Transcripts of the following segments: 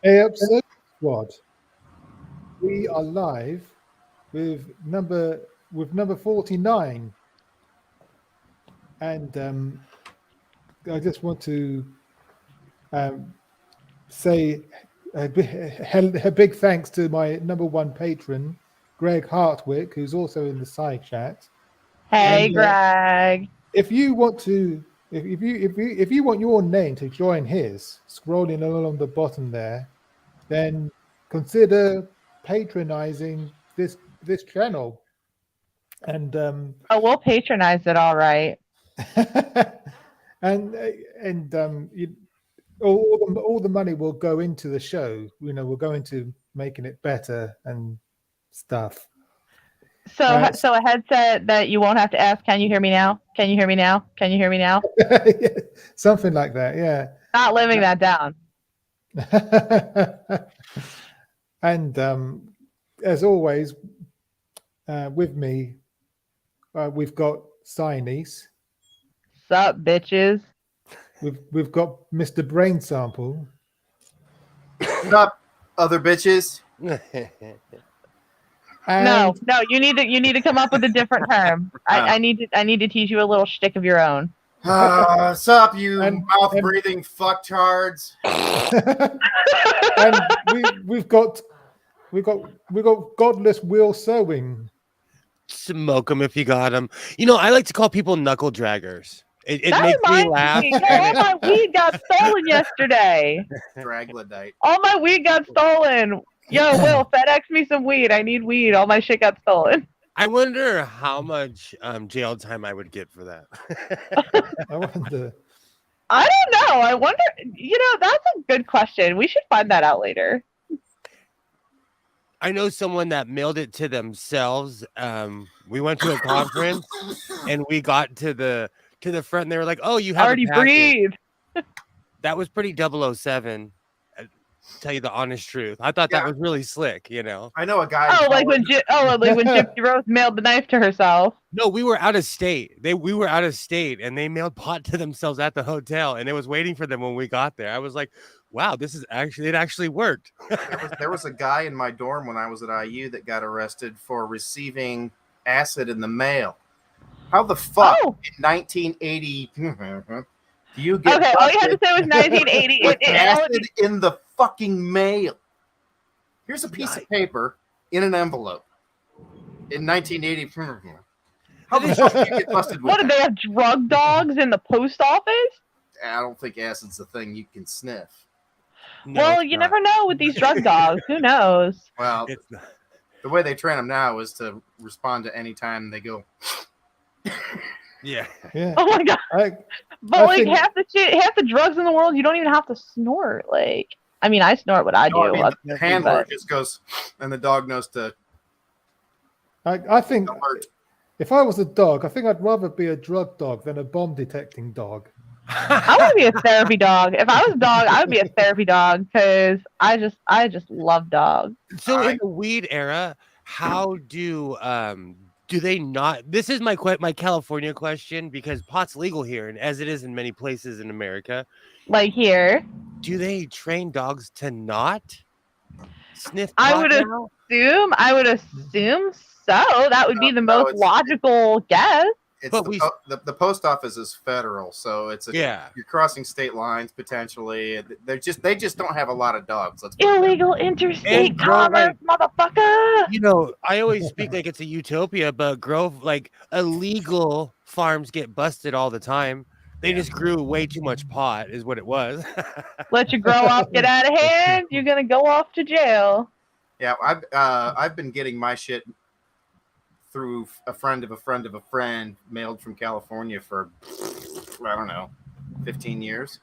Hey, Episode Squad. We are live with number 49, and I just want to um, say a big thanks to my number one patron, Greg Hartwick, who's also in the side chat. Hey, And Greg. if you want to, if you want your name to join his, scrolling along the bottom there, then consider patronizing this channel. And Oh, we'll patronize it, all right. and all the money will go into the show. We'll go into making it better and stuff. So a headset that you won't have to ask, can you hear me now? Can you hear me now? Can you hear me now? Something like that, yeah. Not living that down. And as always, with me, we've got Siamese. Sup, bitches? We've got Mr. Brain Sample. Sup, other bitches? No, you need to come up with a different term. I need to teach you a little shtick of your own. Sup, you mouth-breathing fucktards? And we've got Godless Will Sewing. Smoke them if you got them. I like to call people knuckle draggers. It makes me laugh. All my weed got stolen yesterday. Troglodyte. All my weed got stolen. Yo, Will, FedEx me some weed. I need weed. All my shit got stolen. I wonder how much jail time I would get for that. I wonder. I don't know. I wonder. That's a good question. We should find that out later. I know someone that mailed it to themselves. We went to a conference and we got to the front and they were like, "Oh, you have already breathe." That was pretty 007. Tell you the honest truth. I thought that was really slick, I know a guy. Like when Gypsy Rose mailed the knife to herself. No, we were out of state. We were out of state, and they mailed pot to themselves at the hotel, and it was waiting for them when we got there. I was like, "Wow, it actually worked." there was a guy in my dorm when I was at IU that got arrested for receiving acid in the mail. How the fuck in 1980 do you get? Okay, all you had to say was 1980. Acid in the fucking mail. Here's a piece of paper in an envelope. In 1980. How the fuck do you get busted with What, did they have drug dogs in the post office? I don't think acid's a thing you can sniff. No, well, you never know with these drug dogs. Who knows? Well, the way they train them now is to respond to any time they go. Yeah. Oh my god. But half the drugs in the world, you don't even have to snort. I snort what I do. The handler just goes, and the dog knows to. I think if I was a dog, I think I'd rather be a drug dog than a bomb detecting dog. I want to be a therapy dog. If I was a dog, I would be a therapy dog because I just love dogs. So in the weed era, how do they not? This is my California question because pot's legal here, and as it is in many places in America. Like here. Do they train dogs to not sniff pot? I would assume so. That would be the most logical guess. The post office is federal, so you're crossing state lines potentially. They just don't have a lot of dogs. Illegal interstate commerce, motherfucker. I always speak like it's a utopia, but illegal farms get busted all the time. They just grew way too much pot, is what it was. Let you grow up, get out of hand. You're gonna go off to jail. Yeah, I've been getting my shit through a friend of a friend of a friend, mailed from California for I don't know, 15 years.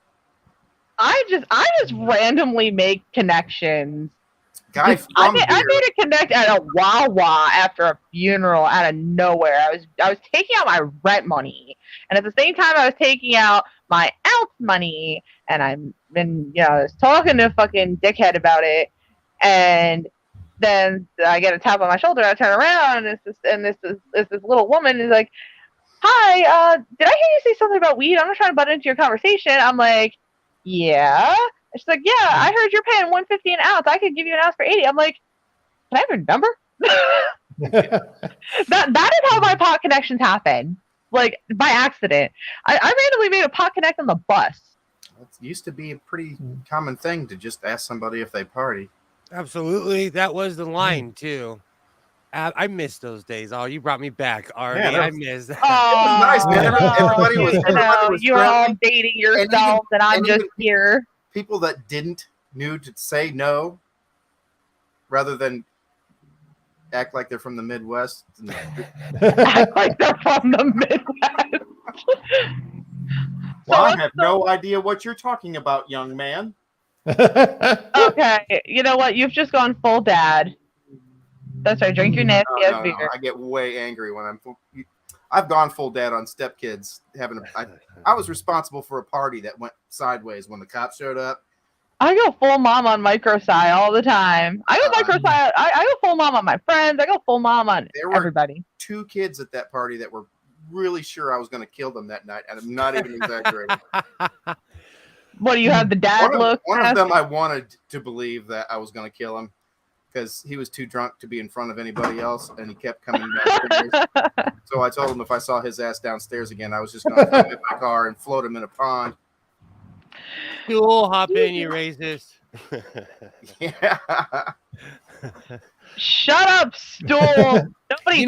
I just randomly make connections. I made a connect at a Wawa after a funeral out of nowhere. I was taking out my rent money, and at the same time I was taking out my ounce money, and I was talking to a fucking dickhead about it, and then I get a tap on my shoulder. I turn around, and this little woman is like, "Hi, did I hear you say something about weed? I'm not trying to butt into your conversation." I'm like, "Yeah." She's like, yeah, I heard you're paying $150 an ounce. I could give you an ounce for $80. I'm like, can I have your number? that is how my pot connections happen. Like by accident. I randomly made a pot connect on the bus. It used to be a pretty common thing to just ask somebody if they party. Absolutely. That was the line too. I miss those days. Oh, you brought me back, Artie. Yeah, I miss that. Oh, nice, man. Everybody was you're all friendly. dating yourselves, and I'm just here. People that didn't knew to say no rather than act like they're from the Midwest. Act like they're from the Midwest. Well, I have no idea what you're talking about, young man. Okay, you know what? You've just gone full dad. That's right. Drink your nasty ass beer. No. I get way angry when I've gone full dad on stepkids. I was responsible for a party that went sideways when the cops showed up. I go full mom on micro-sci all the time. I go micro-sci. I go full mom on my friends. I go full mom on everybody. 2 kids at that party that were really sure I was going to kill them that night, and I'm not even exaggerating. What do you have? The dad look? One of them, I wanted to believe that I was going to kill him because he was too drunk to be in front of anybody else, and he kept coming downstairs. So I told him if I saw his ass downstairs again, I was just going to throw him in my car and float him in a pond. Stool, hop in, you racist. Yeah. Shut up, Stool. Nobody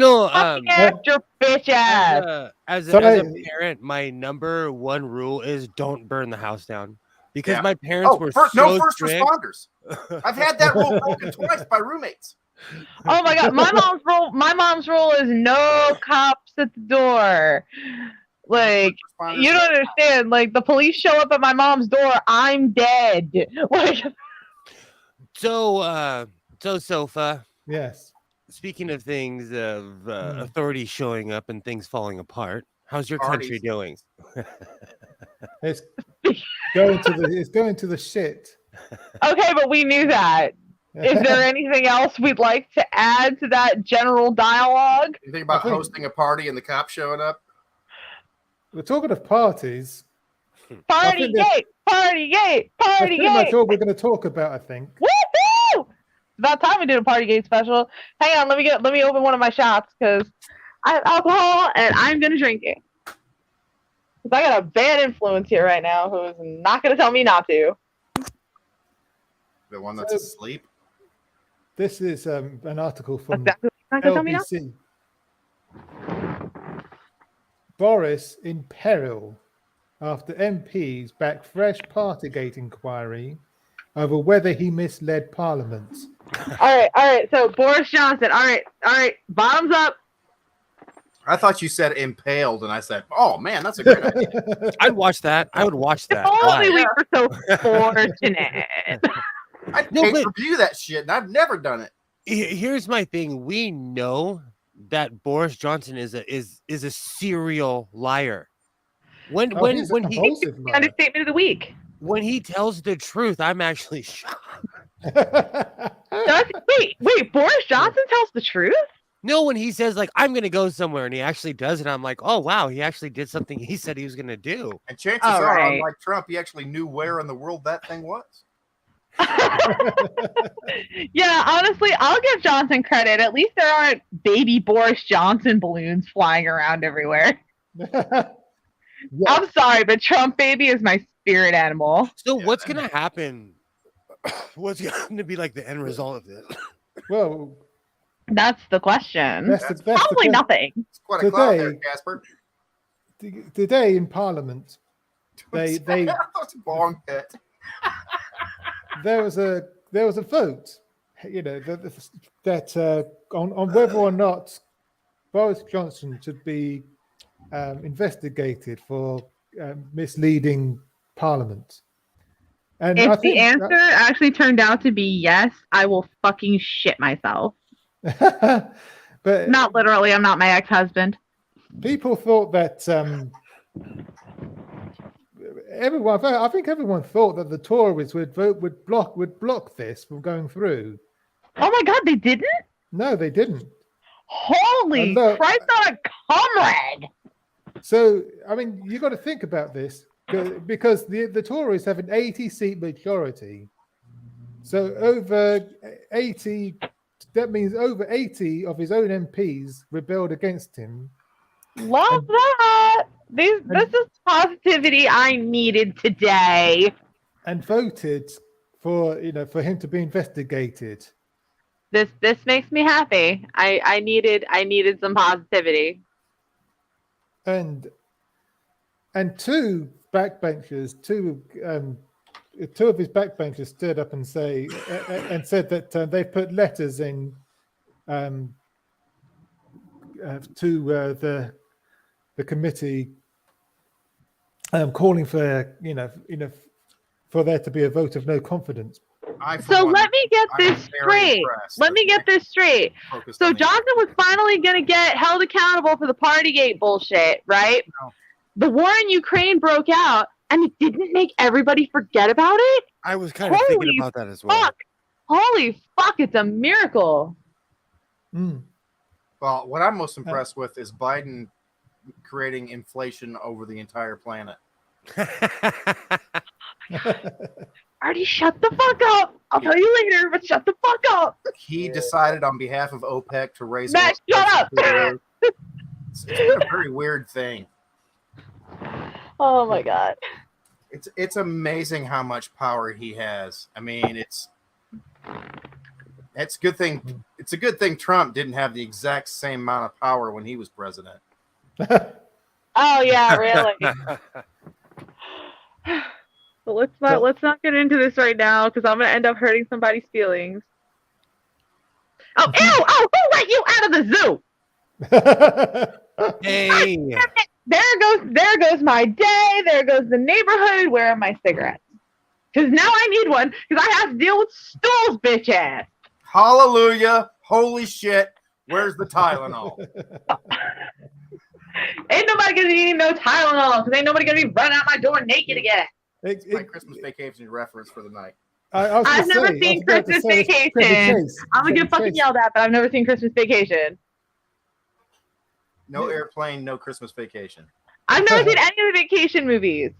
act your bitch ass. As a parent, my number 1 rule is don't burn the house down. Because my parents were no first responders. I've had that rule broken twice by roommates. Oh my god, my mom's rule is no cops at the door. Like, you don't understand. Like, the police show up at my mom's door, I'm dead. Like, so Sofa. Yes. Speaking of things of authorities showing up and things falling apart, how's your country doing? It's going to the shit. Okay, but we knew that. Is there anything else we'd like to add to that general dialogue? You think about hosting a party and the cops showing up? We're talking of parties. Party gate! That's pretty much all we're going to talk about, I think. Woohoo! About time we did a party gate special. Hang on, let me open one of my shots because I have alcohol and I'm going to drink it. Because I got a bad influence here right now who is not going to tell me not to. The one that's asleep? This is an article from LBC. Boris in peril after MPs back fresh Partygate inquiry over whether he misled Parliament. All right. So Boris Johnson. All right. Bottoms up. I thought you said impaled, and I said, "Oh man, that's a great idea." I'd watch that. I would watch that. If only we were so fortunate. I'd pay-per-view that shit, and I've never done it. Here's my thing: we know that Boris Johnson is a serial liar. When he understatement of the week. When he tells the truth, I'm actually shocked. Wait, Boris Johnson tells the truth? No, when he says like I'm gonna go somewhere and he actually does it, I'm like, oh wow, he actually did something he said he was gonna do. And chances are, unlike Trump, he actually knew where in the world that thing was. Yeah, honestly, I'll give Johnson credit. At least there aren't baby Boris Johnson balloons flying around everywhere. Yeah. I'm sorry, but Trump baby is my spirit animal. So what's gonna happen? What's going to be like the end result of this? Well, that's the question. That's probably nothing. It's quite a cloud there, Casper. Today in Parliament, they long pit. There was a vote, you know, that on whether or not Boris Johnson should be investigated for misleading Parliament. And if the answer actually turned out to be yes, I will fucking shit myself. But not literally. I'm not my ex-husband. People thought that I think everyone thought that the Tories would block this from going through. Oh my God, they didn't? No, they didn't. Holy Christ on a comrade! So, I mean, you got to think about this. because the Tories have an 80-seat majority. So over 80, that means over 80 of his own MPs rebelled against him. Love that. This is positivity I needed today. And voted for him to be investigated. This makes me happy. I needed some positivity. And two backbenchers, two of his backbenchers stood up and said that they put letters in to the committee calling for for there to be a vote of no confidence. So let me get this straight. So Johnson was finally going to get held accountable for the Partygate bullshit, right? No. The war in Ukraine broke out, and it didn't make everybody forget about it? I was kind of thinking about that as well. Fuck. Holy fuck, it's a miracle. Mm. Well, what I'm most impressed with is Biden creating inflation over the entire planet. Artie, shut the fuck up. I'll tell you later, but shut the fuck up. He decided on behalf of OPEC to raise. Matt, shut up. It's been a very weird thing. Oh my god. It's amazing how much power he has. I mean, it's a good thing. It's a good thing Trump didn't have the exact same amount of power when he was president. Oh yeah, really. But let's not get into this right now because I'm gonna end up hurting somebody's feelings. Oh, ew! Oh, who let you out of the zoo? Hey. There goes my day. There goes the neighborhood. Where are my cigarettes? Because now I need one because I have to deal with Stool's bitch ass. Hallelujah! Holy shit! Where's the Tylenol? Ain't nobody gonna need no Tylenol because ain't nobody gonna be running out my door naked again. It's my Christmas Vacation reference for the night. I've never seen Christmas Vacation. I'm gonna get fucking yelled at, but I've never seen Christmas Vacation. No airplane, no Christmas Vacation. I've never seen any of the vacation movies.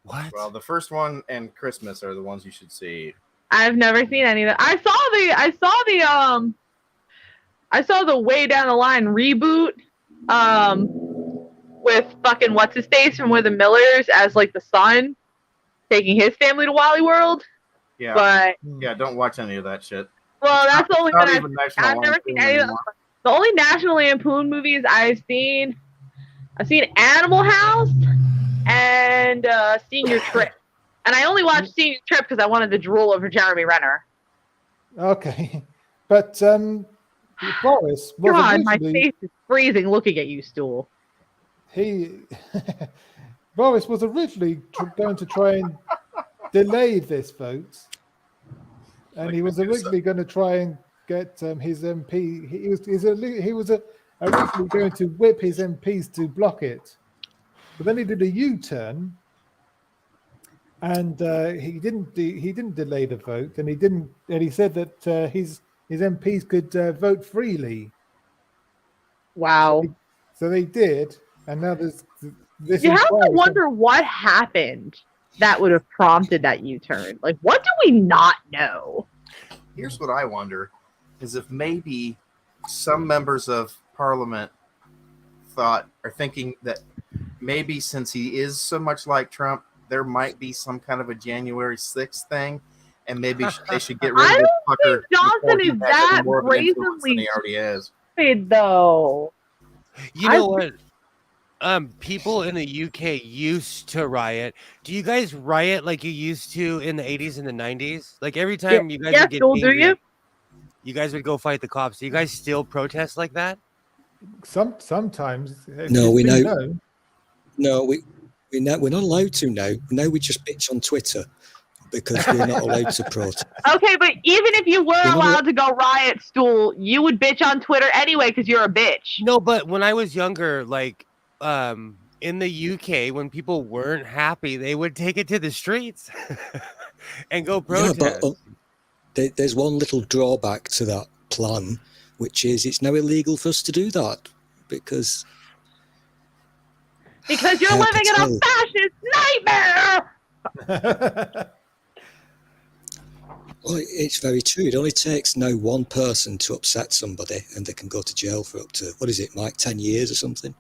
What? Well, the first one and Christmas are the ones you should see. I've never seen any of them. I saw the Way Down the Line reboot with fucking what's his face from With the Millers as like the son taking his family to Wally World. Yeah. But yeah, don't watch any of that shit. well, that's the only one I've never seen any of them. them. The only National Lampoon movies I've seen Animal House and Senior Trip. And I only watched Senior Trip because I wanted to drool over Jeremy Renner. Okay. But Boris was God, my originally, face is freezing looking at you, Stool. Boris was originally going to try and delay this vote. And he was originally going to try and get his MP. He was originally going to whip his MPs to block it, but then he did a U-turn, and he didn't delay the vote, and he said that his MPs could vote freely. Wow. So they did, and now there's this. You have to wonder what happened that would have prompted that U-turn. Like, what do we not know? Here's what I wonder, is if maybe some members of Parliament are thinking that maybe since he is so much like Trump, there might be some kind of a January 6th thing, and maybe they should get rid of this fucker. Johnson is that brazenly he already is. stupid, though. You know what? People in the UK used to riot. Do you guys riot like you used to in the 80s and the 90s? Like every time you guys would get angry, you guys would go fight the cops. Do you guys still protest like that? Sometimes. No, we know. No, we're not allowed to now. Now we just bitch on Twitter because we're not allowed to protest. Okay, but even if you were allowed to go riot, Stool, you would bitch on Twitter anyway because you're a bitch. No, but when I was younger, like in the UK, when people weren't happy, they would take it to the streets and go protest. Yeah, but there's one little drawback to that plan, which is it's now illegal for us to do that because Because you're living in a fascist nightmare! Well, it's very true. It only takes now one person to upset somebody and they can go to jail for up to, what is it, Mike, 10 years or something?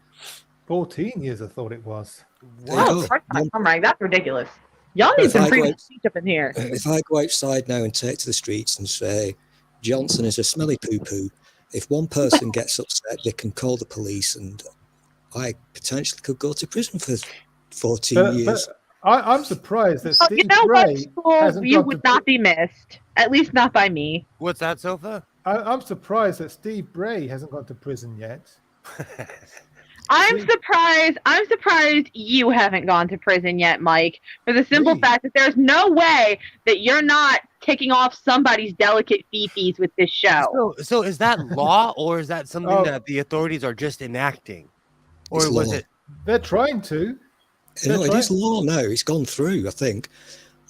14 years, I thought it was. Wow, I'm right. That's ridiculous. Y'all need some freedom of speech up in here. If I go outside now and take to the streets and say, Johnson is a smelly poo-poo, if one person gets upset, they can call the police and I potentially could go to prison for 14 years. But I'm surprised that Steve Bray hasn't you would not be missed. At least not by me. What's that, Sofa? I'm surprised that Steve Bray hasn't gone to prison yet. I'm surprised you haven't gone to prison yet, Mike, for the simple fact that there's no way that you're not kicking off somebody's delicate fifis with this show. So is that law, or is that something that the authorities are just enacting? Or was it? They're trying to. It is law now. It's gone through, I think.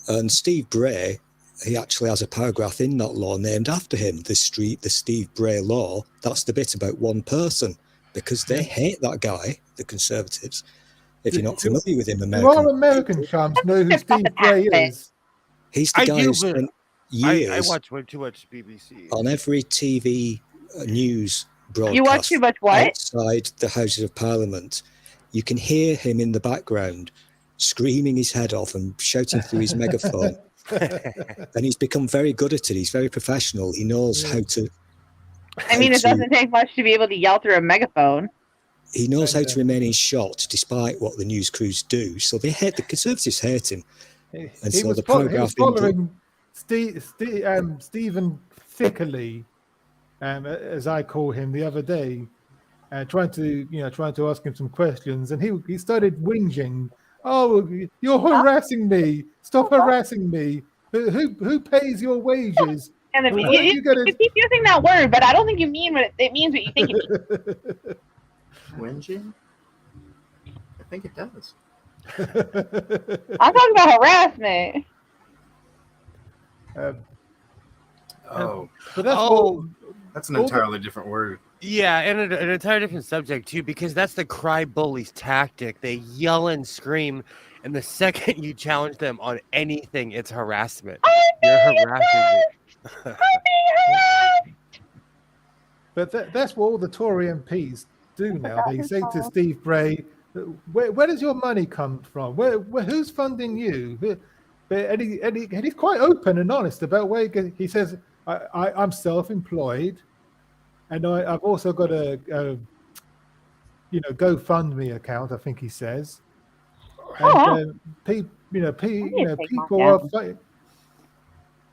And Steve Bray, he actually has a paragraph in that law named after him, the Steve Bray law. That's the bit about one person. Because they hate that guy, the Conservatives. If you're not familiar with him, our American chums know who Steve Bray is. He's the guy who spent years. I watch way too much BBC. On every TV news broadcast. You watch too much what? Outside the Houses of Parliament. You can hear him in the background screaming his head off and shouting through his megaphone. And he's become very good at it. He's very professional. He knows how to. I mean, it doesn't take much to be able to yell through a megaphone. He knows how to remain in shot despite what the news crews do. So the Conservatives hate him. He was following Stephen Thickerly, as I call him, the other day, trying to ask him some questions, and he started whinging. Oh, you're harassing me! Stop harassing me! Who pays your wages? And you keep using that word, but I don't think you mean what it means. What you think it means. Whinging? I think it does. I'm talking about harassment. That's an entirely different word. Yeah, and an entirely different subject too, because that's the cry bullies tactic. They yell and scream, and the second you challenge them on anything, it's harassment. You're harassing. But that's what all the Tory MPs do now. They say to Steve Bray, where does your money come from? Who's funding you? And he's quite open and honest about where he says, I'm self-employed, and I've also got a GoFundMe account, I think he says. And people are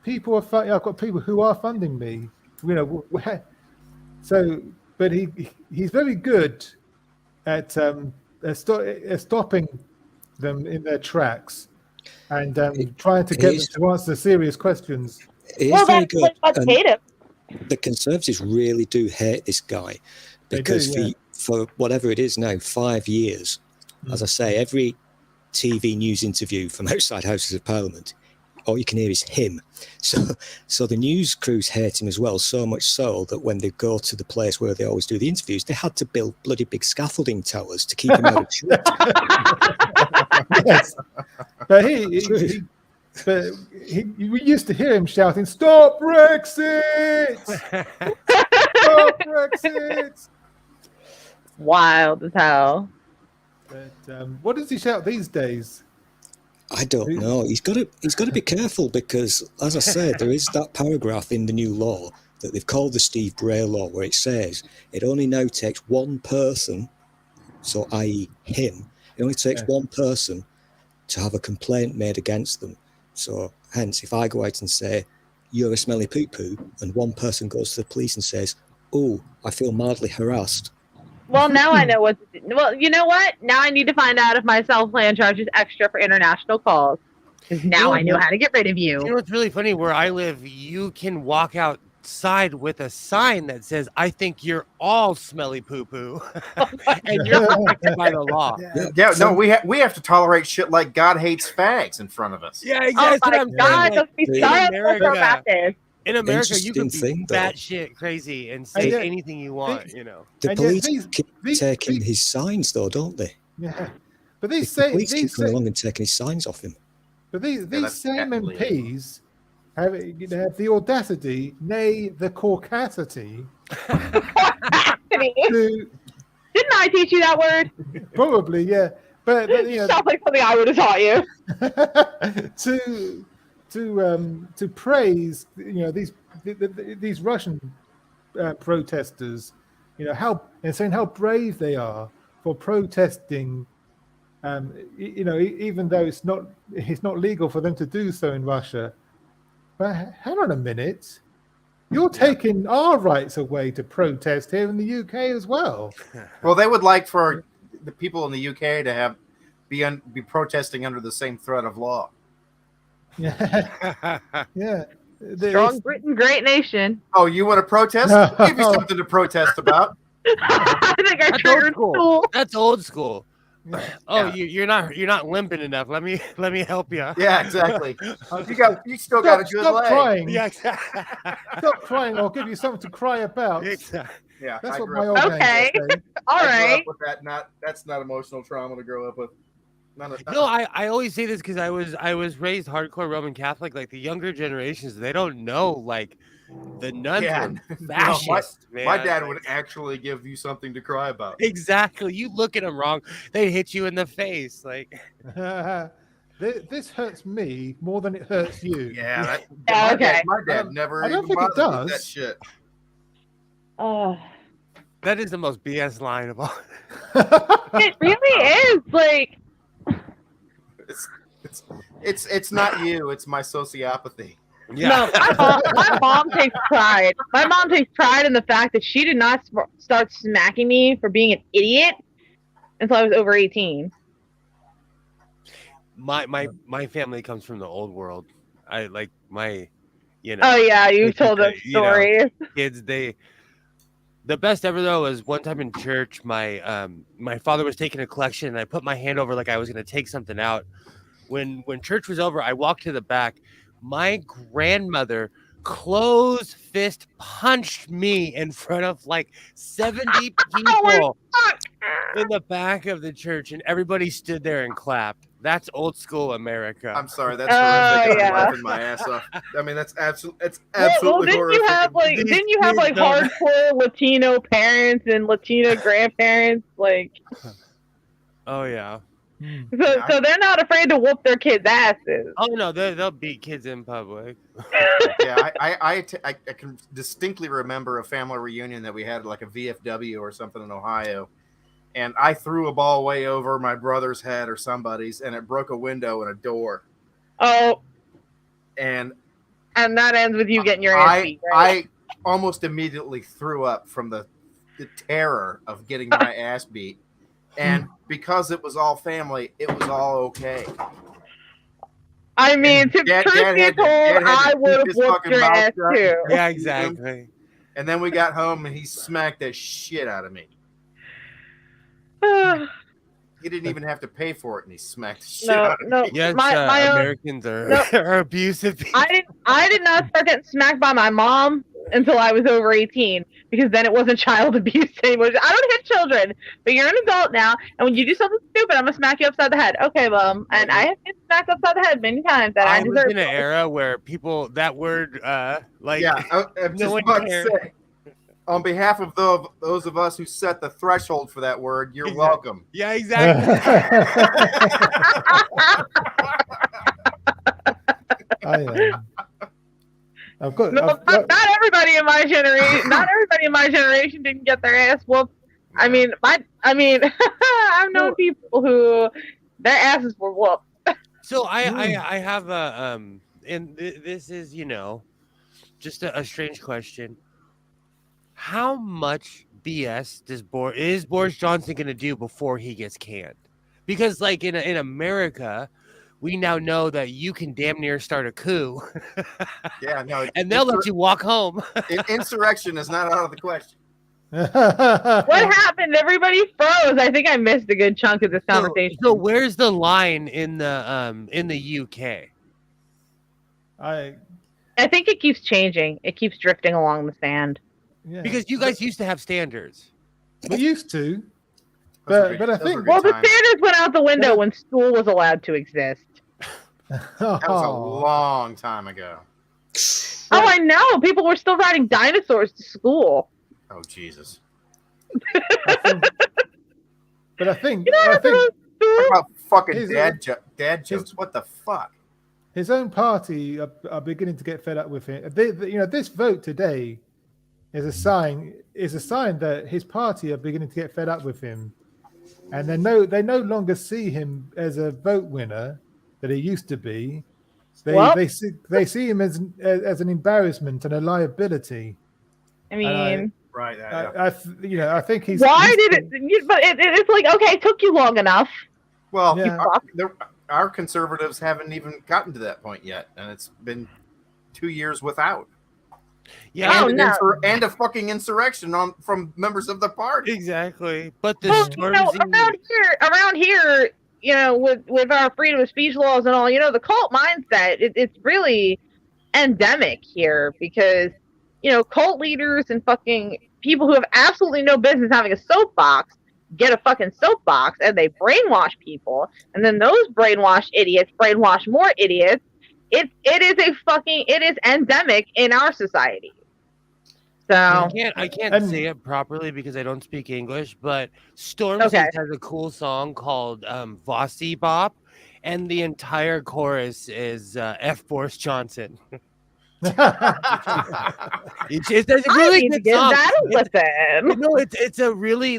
I've got people who are funding me, so, but he's very good at stopping them in their tracks and trying to get them to answer serious questions. He's very good. The Conservatives really do hate this guy because for whatever it is now, 5 years, as I say, every TV news interview from outside Houses of Parliament, all you can hear is him. So the news crews hate him as well, so much so that when they go to the place where they always do the interviews, they had to build bloody big scaffolding towers to keep him out of shot. Yes. But we used to hear him shouting, "Stop Brexit! Stop Brexit!" Wild as hell. But what does he shout these days? I don't know. He's got to be careful because, as I said, there is that paragraph in the new law that they've called the Steve Bray law, where it says it only now takes one person, so i.e. him, it only takes one person to have a complaint made against them. So hence, if I go out and say, "You're a smelly poo-poo," and one person goes to the police and says, "Oh, I feel mildly harassed." Well, now I know what to do. Well, you know what? Now I need to find out if my cell plan charges extra for international calls. Because now I know how to get rid of you. You know what's really funny? Where I live, you can walk outside with a sign that says, "I think you're all smelly poo-poo." And you're protected by the law. No, we have to tolerate shit like God hates fags in front of us. Yeah, oh my God, don't be sorry about this. In America, you can be batshit crazy and say anything you want, The police keep taking his signs, though, don't they? Yeah. But The police keep coming along and taking his signs off him. But these same MPs have the audacity, nay, the caucasity. Didn't I teach you that word? Probably, yeah. But sounds like something I would have taught you. to praise these Russian protesters, saying how brave they are for protesting. Even though it's not legal for them to do so in Russia. But hang on a minute. You're taking our rights away to protest here in the UK as well. Well, they would like for the people in the UK to be protesting under the same threat of law. Yeah. Yeah. Strong Britain, great nation. Oh, you want to protest? I'll give you something to protest about. I think I triggered school. That's old school. Yeah. Oh, you're not limping enough. Let me help you. Yeah, exactly. You still got a good leg. Crying. Yeah, exactly. Stop crying. I'll give you something to cry about. Exactly. Yeah, that's what my old man okay. say. All right. With that, that's not emotional trauma to grow up with. No, I always say this because I was raised hardcore Roman Catholic. Like the younger generations, they don't know like the nuns were fascist. My dad would actually give you something to cry about. Exactly. You look at them wrong, they hit you in the face. Like this hurts me more than it hurts you. Yeah. Okay. My dad never. I don't think it does. That shit. That is the most BS line of all. It really is. Like it's not you. It's my sociopathy. Yeah. No, my mom takes pride. My mom takes pride in the fact that she did not start smacking me for being an idiot until I was over 18. My family comes from the old world. I like my, Oh yeah, you told us stories. Kids, the best ever though was one time in church. My father was taking a collection, and I put my hand over like I was going to take something out. When church was over, I walked to the back. My grandmother closed fist punched me in front of like 70 people in the back of the church, and everybody stood there and clapped. That's old school America. I'm sorry, that's horrific. I'm laughing my ass off. I mean, that's absolutely horrific. Didn't you have like hardcore Latino parents and Latino grandparents? Like, oh yeah. So they're not afraid to whoop their kids' asses. Oh no, they'll beat kids in public. Yeah, I can distinctly remember a family reunion that we had like a VFW or something in Ohio, and I threw a ball way over my brother's head or somebody's, and it broke a window and a door. Oh, and that ends with you getting your ass beat, right? I almost immediately threw up from the terror of getting my ass beat. And because it was all family, it was all okay. I mean, truth be told, I would have whooped your ass too. Yeah, exactly. And then we got home, and he smacked the shit out of me. He didn't even have to pay for it, and he smacked the shit out of me. Yes, Americans are abusive people. I did not start getting smacked by my mom until I was over 18, because then it wasn't child abuse anymore. I don't hit children, but you're an adult now, and when you do something stupid, I'm gonna smack you upside the head. Okay, Mom. And I have been smacked upside the head many times. That I was in an era where people that word like I'm just about to say, on behalf of those of us who set the threshold for that word, you're welcome. Yeah, exactly. Not everybody in my generation. Not everybody in my generation didn't get their ass whooped. I mean, I've known people who their asses were whooped. So I have a and this is just a strange question. How much BS is Boris Johnson going to do before he gets canned? Because like in America, we now know that you can damn near start a coup. Yeah, no, and they'll let you walk home. Insurrection is not out of the question. What happened? Everybody froze. I think I missed a good chunk of this conversation. So where's the line in the UK? I think it keeps changing. It keeps drifting along the sand. Yeah. Because you guys used to have standards. We used to. But I think the standards went out the window when school was allowed to exist. That was a long time ago. Oh, I know. People were still riding dinosaurs to school. Oh, Jesus. I think talk about fucking dad jokes. What the fuck? His own party are beginning to get fed up with him. This vote today is a sign that his party are beginning to get fed up with him, and they no longer see him as a vote winner that he used to be. They see him as an embarrassment and a liability. I mean, right? I think he's. Why did it? But it's like, okay, it took you long enough. Well, our conservatives haven't even gotten to that point yet, and it's been 2 years without. Yeah, and a fucking insurrection from members of the party. Exactly, but around here, with our freedom of speech laws and all, the cult mindset, it's really endemic here because, cult leaders and fucking people who have absolutely no business having a soapbox get a fucking soapbox and they brainwash people, and then those brainwashed idiots brainwash more idiots. It is endemic in our society. So I can't say it properly because I don't speak English, but Stormzy has a cool song called Vossi Bop, and the entire chorus is F. Boris Johnson. It's a really good song. That a listen. No, it's a really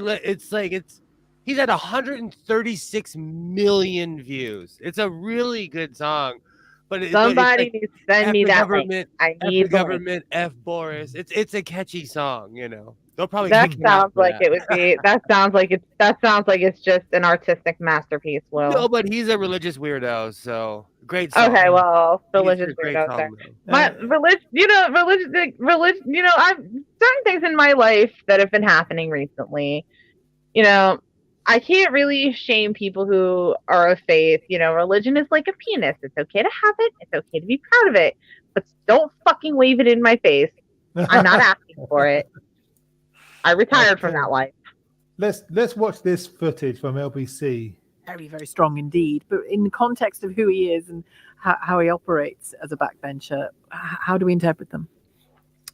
he's at 136 million views. It's a really good song. But somebody needs to send me that link. I need the government. F. Boris. It's a catchy song, They'll probably. That sounds like it would be. That sounds like it's just an artistic masterpiece. Will. No, but he's a religious weirdo, so great song. Okay, well, religious weirdo there. My religion. I've certain things in my life that have been happening recently. I can't really shame people who are of faith. Religion is like a penis. It's okay to have it. It's okay to be proud of it. But don't fucking wave it in my face. I'm not asking for it. I retired from that life. Let's watch this footage from LBC. Very, very strong indeed. But in the context of who he is and how he operates as a backbencher, how do we interpret them?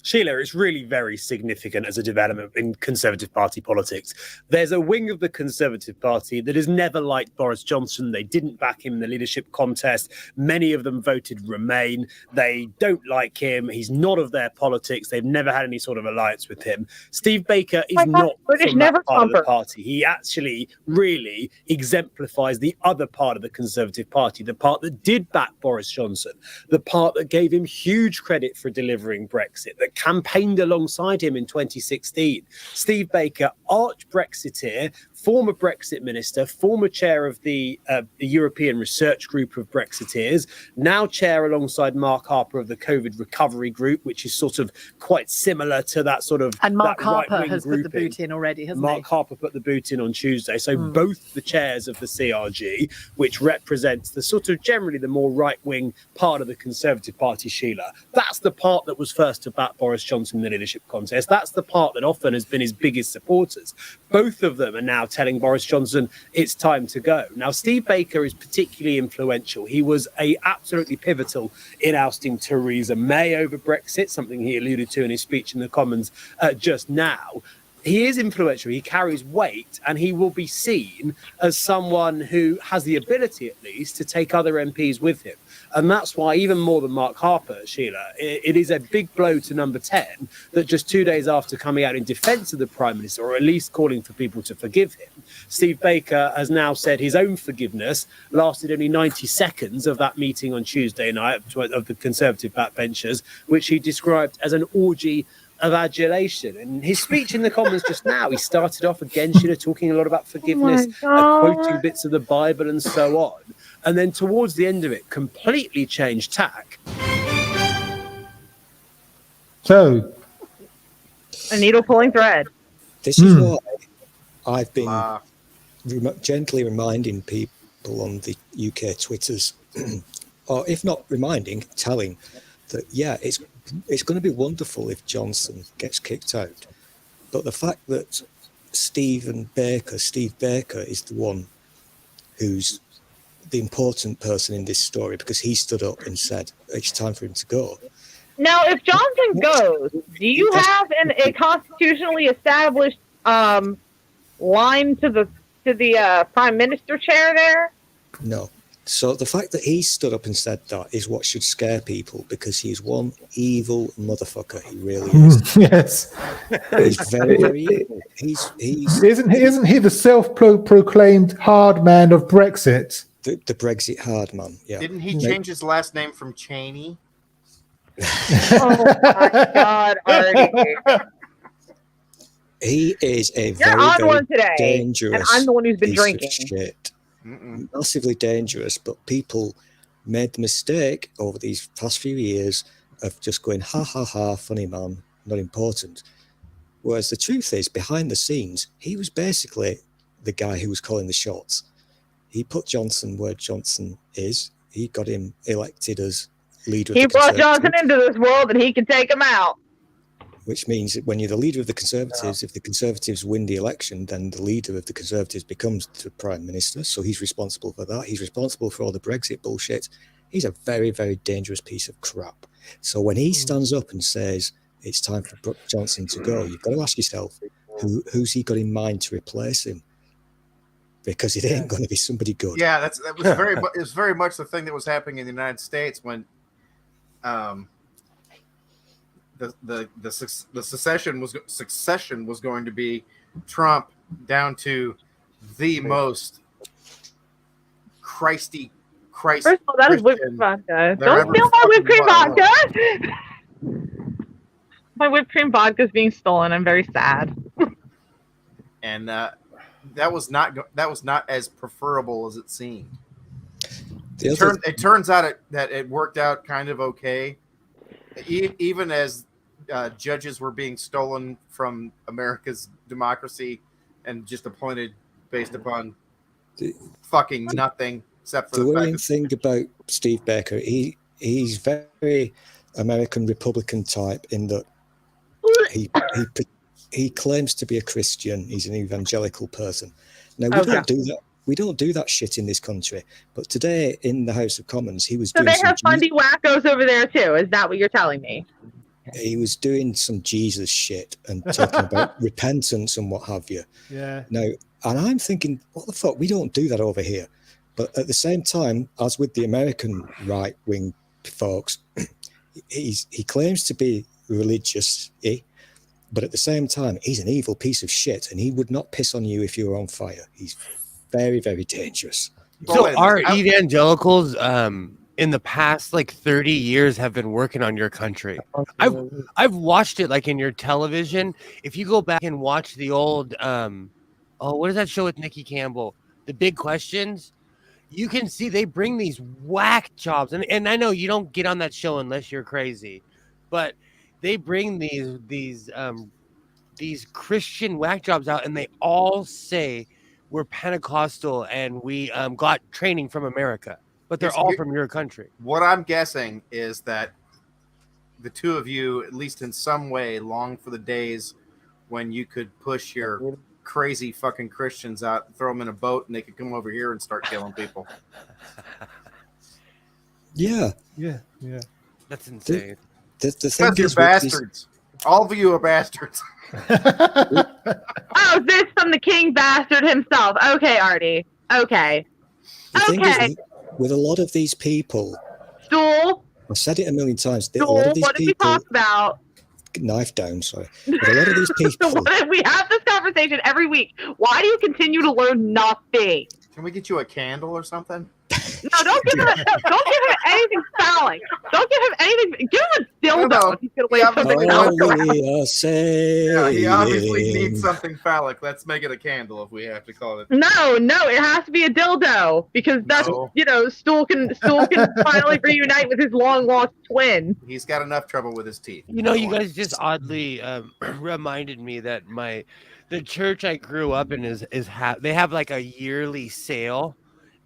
Sheila, it's really very significant as a development in Conservative Party politics. There's a wing of the Conservative Party that has never liked Boris Johnson. They didn't back him in the leadership contest. Many of them voted Remain. They don't like him. He's not of their politics. They've never had any sort of alliance with him. Steve Baker is not from that part of the party. He actually really exemplifies the other part of the Conservative Party, the part that did back Boris Johnson, the part that gave him huge credit for delivering Brexit, that campaigned alongside him in 2016. Steve Baker, arch Brexiteer, former Brexit minister, former chair of the European Research Group of Brexiteers, now chair alongside Mark Harper of the COVID Recovery Group, which is sort of quite similar to that sort of. And Mark Harper has put the boot in already, hasn't he? Mark Harper put the boot in on Tuesday. So both the chairs of the CRG, which represents the sort of generally the more right-wing part of the Conservative Party, Sheila, that's the part that was first to back Boris Johnson in the leadership contest. That's the part that often has been his biggest supporters. Both of them are now telling Boris Johnson it's time to go. Now, Steve Baker is particularly influential. He was absolutely pivotal in ousting Theresa May over Brexit, something he alluded to in his speech in the Commons just now. He is influential, he carries weight, and he will be seen as someone who has the ability, at least, to take other MPs with him. And that's why, even more than Mark Harper, Sheila, it is a big blow to number 10 that just 2 days after coming out in defence of the Prime Minister, or at least calling for people to forgive him, Steve Baker has now said his own forgiveness lasted only 90 seconds of that meeting on Tuesday night of the Conservative backbenchers, which he described as an orgy of adulation. And his speech in the Commons just now, he started off again, Sheila, talking a lot about forgiveness, quoting bits of the Bible and so on. And then towards the end of it, completely changed tack. So, a needle pulling thread. This is why I've been gently reminding people on the UK Twitters, or if not reminding, telling that, yeah, it's going to be wonderful if Johnson gets kicked out. But the fact that Steve Baker is the one who's the important person in this story because he stood up and said it's time for him to go. Now, if Johnson goes, do you have a constitutionally established line to the prime minister chair there? No. So the fact that he stood up and said that is what should scare people because he's one evil motherfucker. He really is. Yes. He's very, very evil. He's Isn't he the self-proclaimed hard man of Brexit? the Brexit hard man. Yeah. Didn't he change his last name from Cheney? Oh my God, Artie. He is a You're very, on very one today, dangerous and I'm the one who's been piece of drinking. shit. Massively dangerous, but people made the mistake over these past few years of just going, ha ha ha, funny man, not important. Whereas the truth is, behind the scenes, he was basically the guy who was calling the shots. He put Johnson where Johnson is. He got him elected as leader of the He brought Conservatives. Johnson into this world, and he can take him out. Which means that when you're the leader of the Conservatives, if the Conservatives win the election, then the leader of the Conservatives becomes the Prime Minister. So he's responsible for that. He's responsible for all the Brexit bullshit. He's a very, very dangerous piece of crap. So when he stands up and says it's time for Johnson to go, you've got to ask yourself, who's he got in mind to replace him? Because it ain't going to be somebody good. Yeah, that was very much the thing that was happening in the United States when the succession was going to be Trump down to the most Christ. First of all, that is whipped cream vodka. Don't steal my whipped cream vodka. My whipped cream vodka is being stolen. I'm very sad. And that was not as preferable as it seemed. It turns out that it worked out kind of okay, even as judges were being stolen from America's democracy and just appointed based upon fucking nothing except for the the worrying fact thing about Steve Baker, he's very American Republican type in that he claims to be a Christian. He's an evangelical person. Now we don't do that. We don't do that shit in this country. But today in the House of Commons, he was. So they have fundy wackos over there too. Is that what you're telling me? He was doing some Jesus shit and talking about repentance and what have you. Yeah. Now, and I'm thinking, what the fuck? We don't do that over here. But at the same time, as with the American right-wing folks, he claims to be religious, but at the same time, he's an evil piece of shit, and he would not piss on you if you were on fire. He's very, very dangerous. So our evangelicals in the past like 30 years have been working on your country. I've watched it like in your television. If you go back and watch the old what is that show with Nikki Campbell? The Big Questions. You can see they bring these whack jobs, and I know you don't get on that show unless you're crazy, but they bring these Christian whack jobs out, and they all say we're Pentecostal and we got training from America, but they're all from your country. What I'm guessing is that the two of you, at least in some way, long for the days when you could push your crazy fucking Christians out, throw them in a boat, and they could come over here and start killing people. Yeah. That's insane. The thing You're is, bastards. All of you are bastards. Oh, this from the king bastard himself. Okay, Artie. Okay. The thing is, with a lot of these people, Stool. I've said it a million times. Stool. A lot of these What did we people, talk about? knife down, sorry. With a lot of these people, We have this conversation every week. Why do you continue to learn nothing? Can we get you a candle or something? No, don't give him anything phallic. Don't give him anything. Give him a dildo. No. If he's gonna wait something all else around. we are saying. Yeah, he obviously needs something phallic. Let's make it a candle if we have to call it. No, it has to be a dildo because that's Stool can finally reunite with his long lost twin. He's got enough trouble with his teeth. You know, you guys just oddly reminded me that the church I grew up in they have like a yearly sale,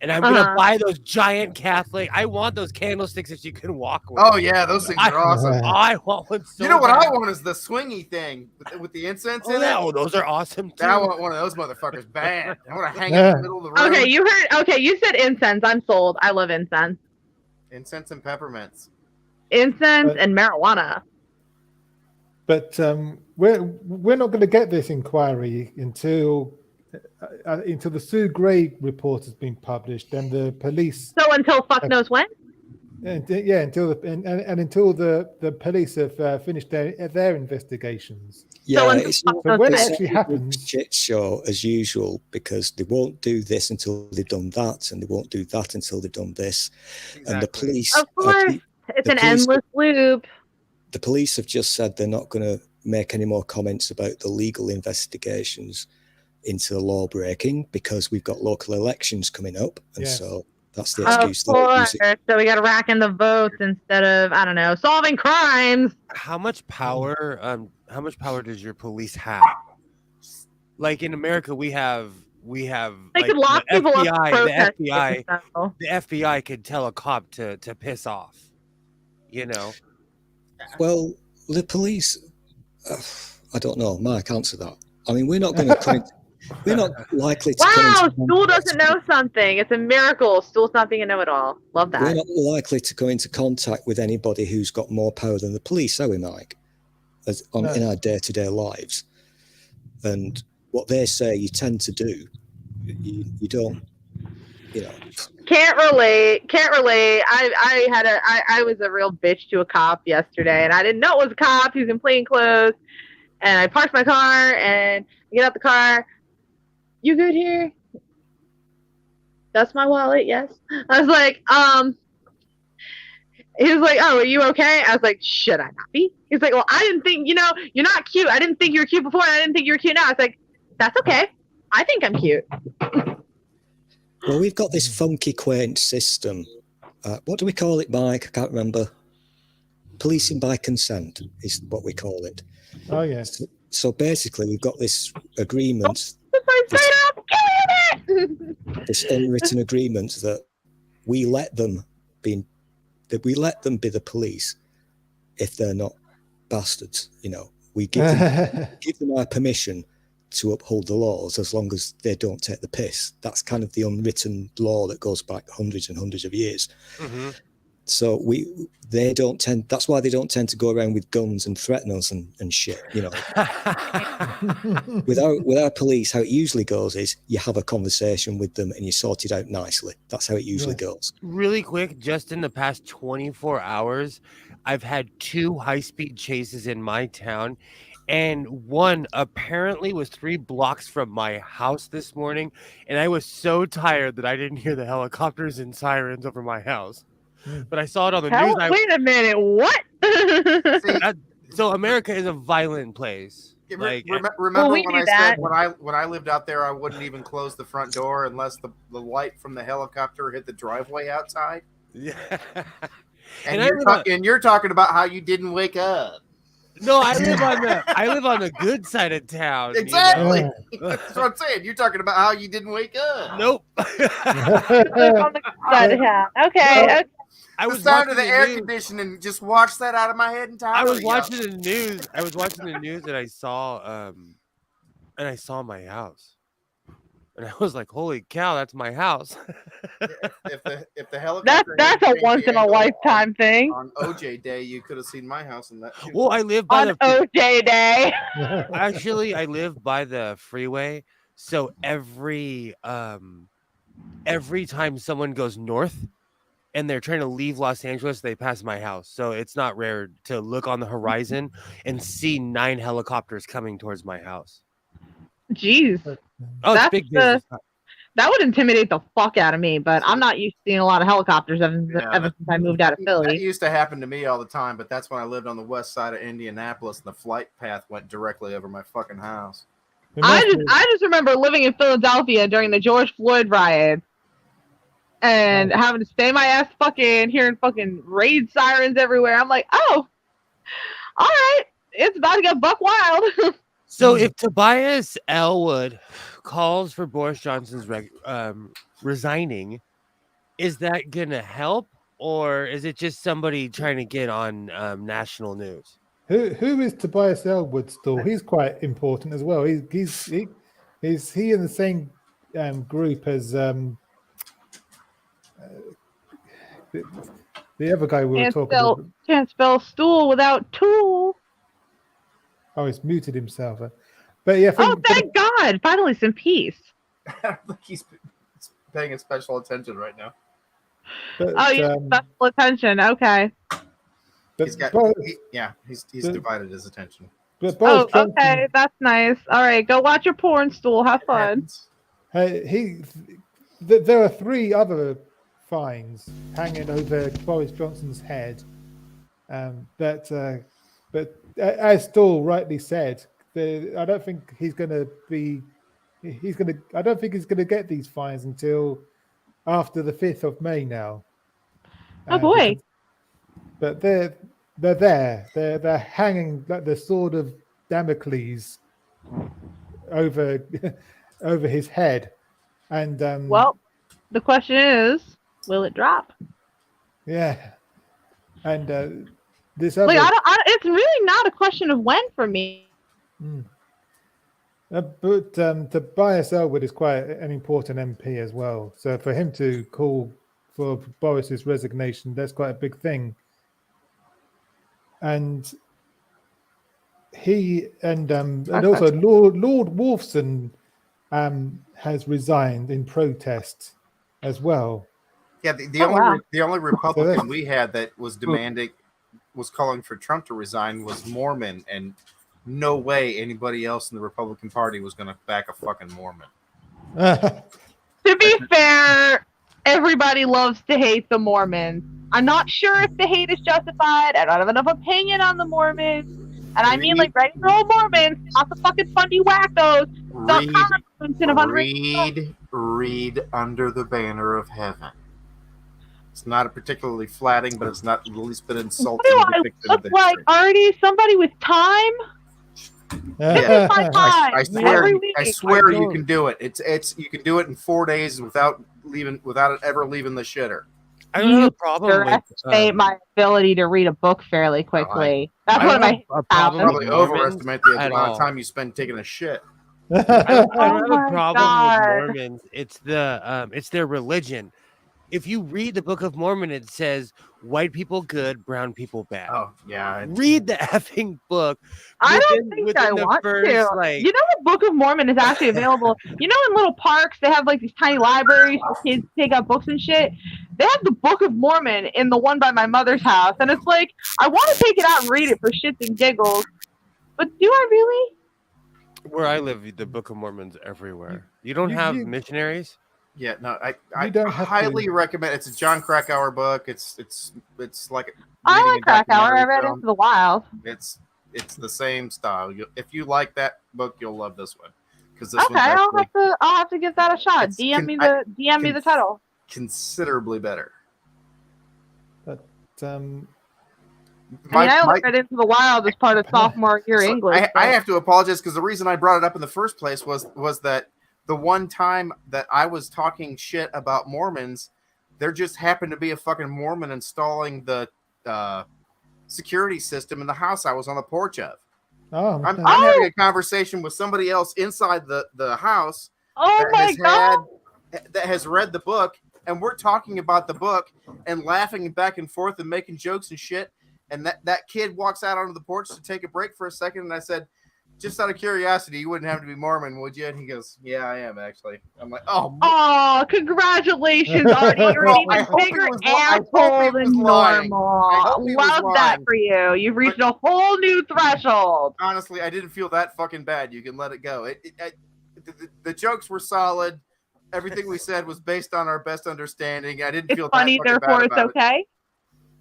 And I'm gonna buy those giant Catholic. I want those candlesticks that you can walk with. Oh yeah, those things are awesome. I want one so You know what bad. I want is the swingy thing with the incense in it. Oh, those are awesome too. I want one of those motherfuckers bad. I want to hang it in the middle of the room. Okay, you said incense. I'm sold. I love incense. Incense and peppermints. Incense and marijuana. But we're not going to get this inquiry until the Sue Gray report has been published and the police. So until fuck knows when. Until the police have finished their investigations. Yeah, so when it actually happens, shit show as usual, because they won't do this until they've done that, and they won't do that until they've done this. Exactly. And the police, of course, it's an endless loop. The police have just said they're not going to make any more comments about the legal investigations into law breaking because we've got local elections coming up, and so that's the excuse. Of course. So we got to rack in the votes instead of, I don't know, solving crimes. How much power? How much power does your police have? Like in America, we have they could lock people up. The FBI could tell a cop to piss off. You know. Well, the police. I don't know. Mike, answer that. I mean, we're not going to. We're not likely to. Wow, Stool doesn't know something. It's a miracle. Stool's not being a know-it-all. Love that. We're not likely to go into contact with anybody who's got more power than the police, are we, Mike? In our day-to-day lives. And what they say you tend to do, you don't, you know. Can't relate. I was a real bitch to a cop yesterday, and I didn't know it was a cop. He was in plain clothes, and I parked my car, and I get out the car. You good here? That's my wallet, yes. I was like, he was like, oh, are you okay? I was like, should I not be? He's like, well, I didn't think, you're not cute. I didn't think you were cute before, and I didn't think you were cute now. I was like, that's okay. I think I'm cute. Well, we've got this funky, quaint system. What do we call it, Mike? I can't remember. Policing by consent is what we call it. Oh, yes. So basically, we've got this agreement. This unwritten agreement that we let them be the police if they're not bastards. We give them our permission to uphold the laws as long as they don't take the piss. That's kind of the unwritten law that goes back hundreds and hundreds of years. Mm-hmm. So that's why they don't tend to go around with guns and threaten us and shit, With our police, how it usually goes is you have a conversation with them and you sort it out nicely. That's how it usually goes. Really quick, just in the past 24 hours, I've had 2 high-speed chases in my town, and one apparently was 3 blocks from my house this morning, and I was so tired that I didn't hear the helicopters and sirens over my house. But I saw it on the news. Wait a minute, what? So America is a violent place. Remember when I said when I lived out there, I wouldn't even close the front door unless the light from the helicopter hit the driveway outside? Yeah. And you're talking about how you didn't wake up. No, I live on the good side of town. Exactly. That's what I'm saying. You're talking about how you didn't wake up. Nope. On the good side of town. Okay. I was sound of the air conditioning just washed that out of my head entirely. I was watching the news. And I saw my house. And I was like, "Holy cow, that's my house!" if the helicopter that's a once in a lifetime thing. On OJ Day, you could have seen my house in that. Well, I live by OJ Day. Actually, I live by the freeway, so every time someone goes north and they're trying to leave Los Angeles, they pass my house. So it's not rare to look on the horizon and see 9 helicopters coming towards my house. Jeez. Oh, it's big business. That would intimidate the fuck out of me, but I'm not used to seeing a lot of helicopters ever since I moved out of Philly. That used to happen to me all the time, but that's when I lived on the west side of Indianapolis and the flight path went directly over my fucking house. I just remember living in Philadelphia during the George Floyd riots and having to stay my ass hearing fucking raid sirens everywhere. I'm like, oh, all right, it's about to get buck wild. So if Tobias Elwood calls for Boris Johnson's resigning, is that gonna help, or is it just somebody trying to get on national news? Who is Tobias Elwood still? He's quite important as well. Is he in the same group as the other guy we were talking about? Can't spell stool without tool. Oh, he's muted himself. But yeah, Thank God! Finally, some peace. I don't think he's paying special attention right now. But, special attention. Okay. He's divided his attention. But Boris Johnson, okay, that's nice. All right, go watch your porn stool. Have fun. There are 3 other fines hanging over Boris Johnson's head. But as Stoll rightly said, I don't think he's going to be. I don't think he's going to get these fines until after the 5th of May now. Oh boy! But they're there. They're hanging like the sword of Damocles over his head. And well, the question is, will it drop? Yeah. And this other, it's really not a question of when for me. But Tobias Elwood is quite an important MP as well. So for him to call for Boris's resignation, that's quite a big thing. And also Lord Wolfson has resigned in protest as well. Yeah, the only Republican we had that was calling for Trump to resign was Mormon, and no way anybody else in the Republican Party was going to back a fucking Mormon. To be fair, everybody loves to hate the Mormons. I'm not sure if the hate is justified. I don't have enough opinion on the Mormons. And I mean, like, regular old Mormons, not the fucking funny wackos. Read Under the Banner of Heaven. It's not a particularly flattering, but it's not the least bit insulting. What do I look like, Artie? Somebody with time? Yeah. I swear you can do it. It's you can do it in 4 days without it ever leaving the shitter. I don't have a problem with my ability to read a book fairly quickly. That's one of my problems. Probably overestimate the amount of time you spend taking a shit. I don't have a problem with Mormons. It's their religion. If you read the Book of Mormon, it says white people good, brown people bad. Oh, yeah. Read the effing book. I don't think I want to. Like, the Book of Mormon is actually available. In little parks, they have like these tiny libraries where kids take out books and shit. They have the Book of Mormon in the one by my mother's house. And it's like, I want to take it out and read it for shits and giggles. But do I really? Where I live, the Book of Mormon's everywhere. You don't have missionaries? Yeah, no, I highly recommend. It's a John Krakauer book. It's like I like Krakauer. I read Into the Wild. It's the same style. If you like that book, you'll love this one. Because I'll have to give that a shot. DM me the title. Considerably better. But I only read Into the Wild as part of sophomore year English. I have to apologize because the reason I brought it up in the first place was that the one time that I was talking shit about Mormons, there just happened to be a fucking Mormon installing the security system in the house I was on the porch of. I'm having a conversation with somebody else inside the house that has read the book, and we're talking about the book and laughing back and forth and making jokes and shit. And that kid walks out onto the porch to take a break for a second, and I said, just out of curiosity, you wouldn't have to be Mormon, would you? And he goes, yeah, I am, actually. I'm like, oh, congratulations, Artie. You're an even bigger asshole than normal. Love that for you. You've reached a whole new threshold. Honestly, I didn't feel that fucking bad. You can let it go. The jokes were solid. Everything we said was based on our best understanding. I didn't feel funny, that therefore it's okay?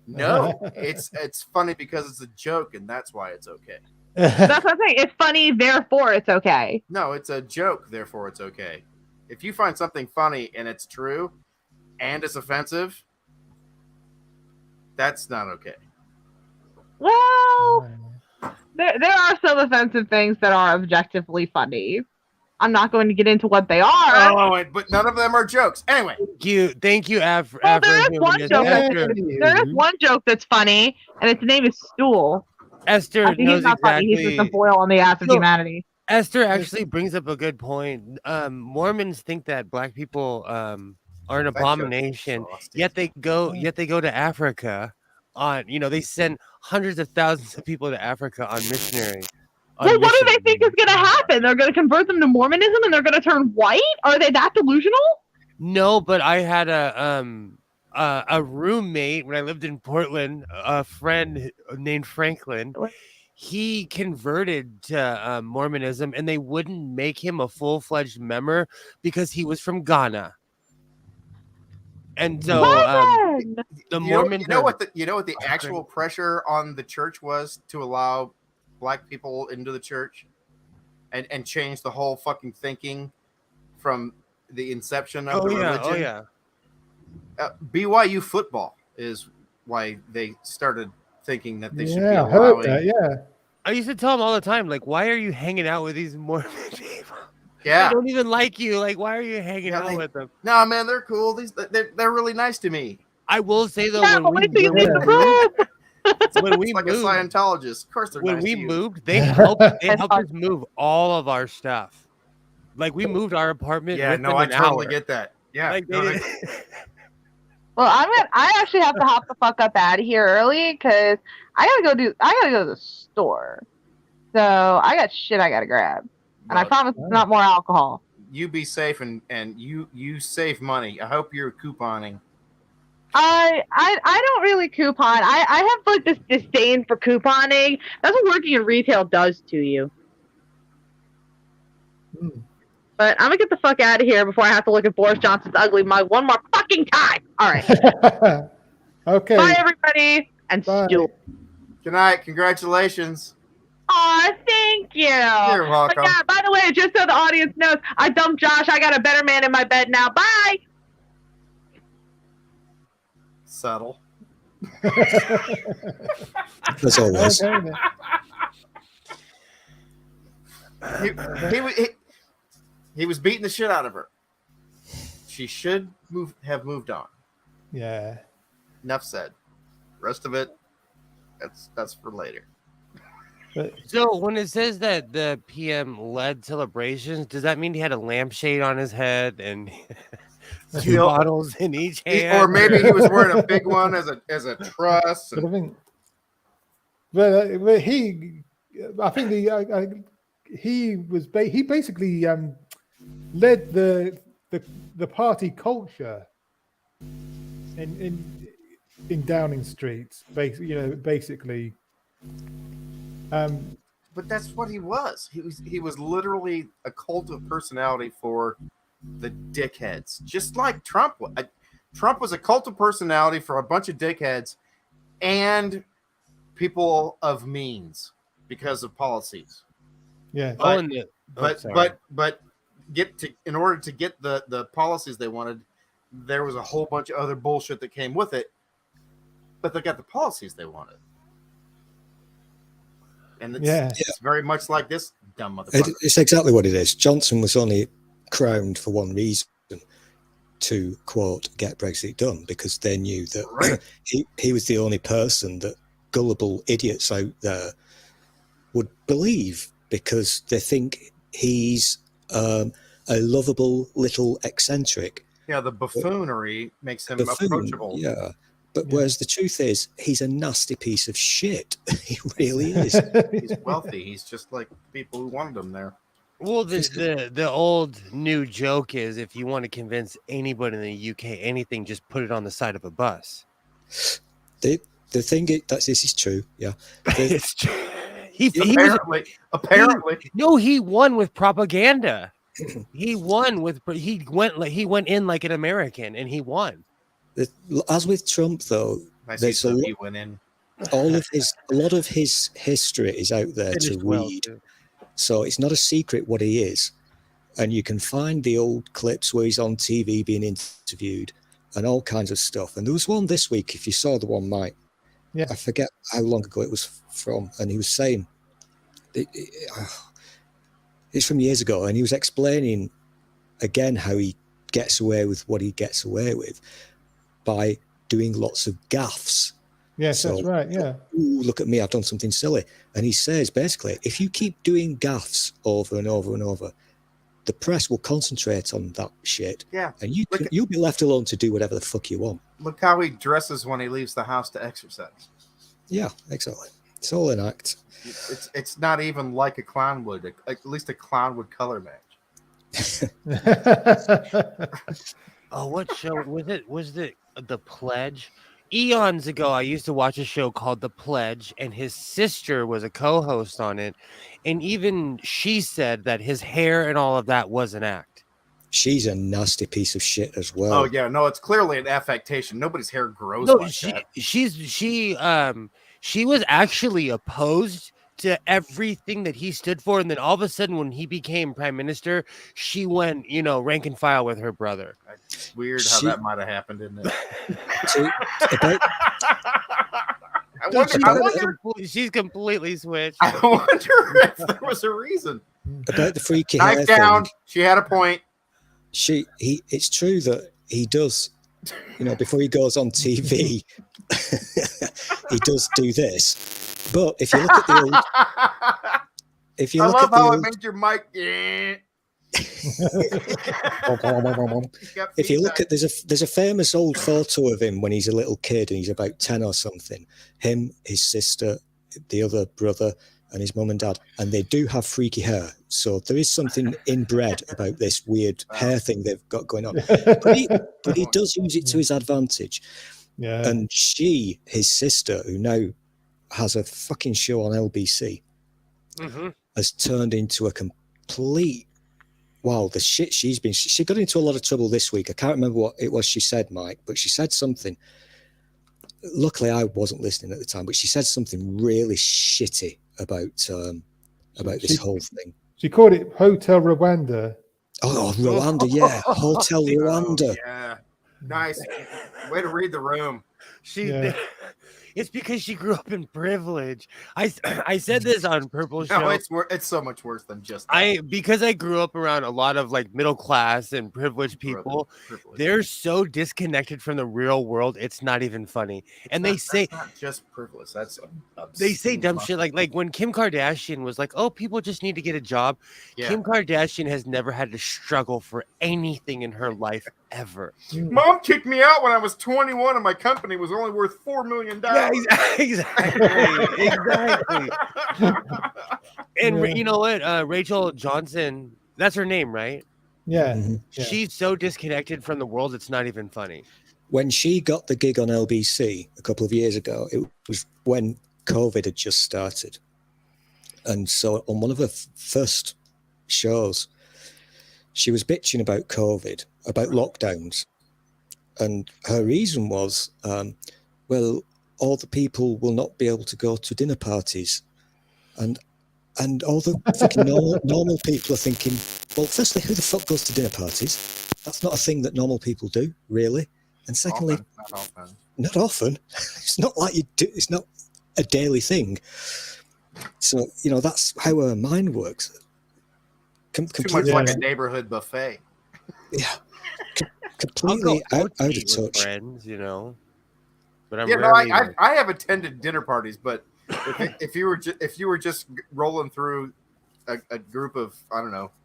No, it's funny because it's a joke, and that's why it's okay. That's what I'm saying. It's funny, therefore it's okay. No, it's a joke, therefore it's okay. If you find something funny and it's true and it's offensive, that's not okay. Well, there are some offensive things that are objectively funny. I'm not going to get into what they are. Oh, but none of them are jokes. Anyway. Thank you, Well, there is one joke. There is one joke that's funny, and its name is Stool. Esther I think knows he's not funny. He's just a boil on the ass of humanity. Esther actually brings up a good point. Mormons think that black people are an abomination, yet they go to Africa on, they send hundreds of thousands of people to Africa on missionary. Well, what do they think is going to happen? They're going to convert them to Mormonism and they're going to turn white? Are they that delusional? No, but I had a roommate when I lived in Portland, a friend named Franklin. He converted to Mormonism, and they wouldn't make him a full-fledged member because he was from Ghana. And so the Mormons. You know what the actual pressure on the church was to allow black people into the church, and change the whole fucking thinking from the inception of the religion. BYU football is why they started thinking that they should be allowing. I used to tell them all the time, like, why are you hanging out with these Mormon people? Yeah, they don't even like you. Like, why are you hanging out with them? No, man, they're cool. They're really nice to me. I will say though, when we moved, like a Scientologist, of course they're when nice we to you. moved, they helped us move all of our stuff. Like, we moved our apartment. Yeah, no, I totally get that. Yeah. Like, Well, I actually have to hop the fuck up out of here early because I gotta go to the store. So I got shit I gotta grab, and I promise it's not more alcohol. You be safe and you save money. I hope you're couponing. I don't really coupon. I have like this disdain for couponing. That's what working in retail does to you. But I'm gonna get the fuck out of here before I have to look at Boris Johnson's ugly mug one more fucking time. All right. Okay. Bye, everybody. And Stu. Good night. Congratulations. Aw, thank you. You're welcome. But yeah, by the way, just so the audience knows, I dumped Josh. I got a better man in my bed now. Bye. Subtle. As always. He was beating the shit out of her. She should have moved on. Yeah. Enough said. Rest of it, that's for later. So when it says that the PM led celebrations, does that mean he had a lampshade on his head and two bottles in each hand? Or maybe he was wearing a big one as a truss. But I think, but he basically led the party culture in Downing Street, basically. But that's what he was. He was literally a cult of personality for the dickheads, just like Trump was. Trump was a cult of personality for a bunch of dickheads and people of means because of policies. Yeah, but in order to get the policies they wanted, there was a whole bunch of other bullshit that came with it. But they got the policies they wanted. And it's very much like this dumb motherfucker. It's exactly what it is. Johnson was only crowned for one reason, to, quote, get Brexit done, because they knew that he was the only person that gullible idiots out there would believe, because they think he's a lovable little eccentric. Yeah, the buffoonery makes him approachable. Yeah. But whereas the truth is, he's a nasty piece of shit. He really is. He's wealthy. He's just like people who wanted him there. Well, the old new joke is, if you want to convince anybody in the UK anything, just put it on the side of a bus. The thing is, this is true. Yeah, it's true. Apparently, he won with propaganda. He went in like an American, and he won. As with Trump, though, there's a lot of his history is out there to read. So it's not a secret what he is. And you can find the old clips where he's on TV being interviewed and all kinds of stuff. And there was one this week, if you saw the one, Mike. Yeah. I forget how long ago it was from. And he was saying, It's from years ago, and he was explaining again how he gets away with what he gets away with by doing lots of gaffes. Yes, So, that's right. Yeah. Ooh, look at me, I've done something silly. And he says, basically, if you keep doing gaffes over and over and over, the press will concentrate on that shit. Yeah. And you'll be left alone to do whatever the fuck you want. Look how he dresses when he leaves the house to exercise. Yeah, exactly. It's all an act. It's not even like a clown would. At least a clown would color match. Oh, what show was it? Was it The Pledge? Eons ago, I used to watch a show called The Pledge, and his sister was a co-host on it. And even she said that his hair and all of that was an act. She's a nasty piece of shit as well. Oh yeah, no, it's clearly an affectation. Nobody's hair grows No, like that. she was actually opposed to everything that he stood for, and then all of a sudden, when he became prime minister, she went, rank and file with her brother. It's weird how that might have happened, isn't it? She's completely switched. I wonder if there was a reason. About the freaky hair Knife down. thing, She had a point. it's true that he does, before he goes on TV, he does do this. But if you look at the old, I love how it made your mic. Yeah. If you look at there's a famous old photo of him when he's a little kid and he's about 10 or something. Him, his sister, the other brother, and his mum and dad, and they do have freaky hair. So there is something inbred about this weird hair thing they've got going on. But he does use it to his advantage. Yeah. And she, his sister, who now has a fucking show on LBC, has turned into a complete. Wow, the shit she got into a lot of trouble this week. I can't remember what it was she said, Mike, but she said something. Luckily, I wasn't listening at the time, but she said something really shitty about this whole thing. She called it Hotel Rwanda. Oh, Rwanda, yeah. Hotel Rwanda. Yeah. Nice. Way to read the room. It's because she grew up in privilege. I said this on Purple Show. No, it's so much worse than just that. Because I grew up around a lot of like middle class and privileged people. They're so disconnected from the real world. It's not even funny. And they say that's not just privilege. That's they say dumb shit like when Kim Kardashian was like, "Oh, people just need to get a job." Yeah. Kim Kardashian has never had to struggle for anything in her life ever. Mom kicked me out when I was 21 and my company was only worth $4 million. Yeah, exactly. And you know what? Rachel Johnson, that's her name, right? Yeah. Mm-hmm. Yeah. She's so disconnected from the world, it's not even funny. When she got the gig on LBC a couple of years ago, it was when COVID had just started. And so on one of her first shows, she was bitching about COVID, about lockdowns. And her reason was, well, all the people will not be able to go to dinner parties. And all the fucking normal people are thinking, well, firstly, who the fuck goes to dinner parties? That's not a thing that normal people do, really. And secondly, not often. It's not like you do. It's not a daily thing. So, that's how her mind works. Too much like a neighborhood buffet. Yeah. Completely out of touch. Friends, But I have attended dinner parties, but if you were just rolling through a group of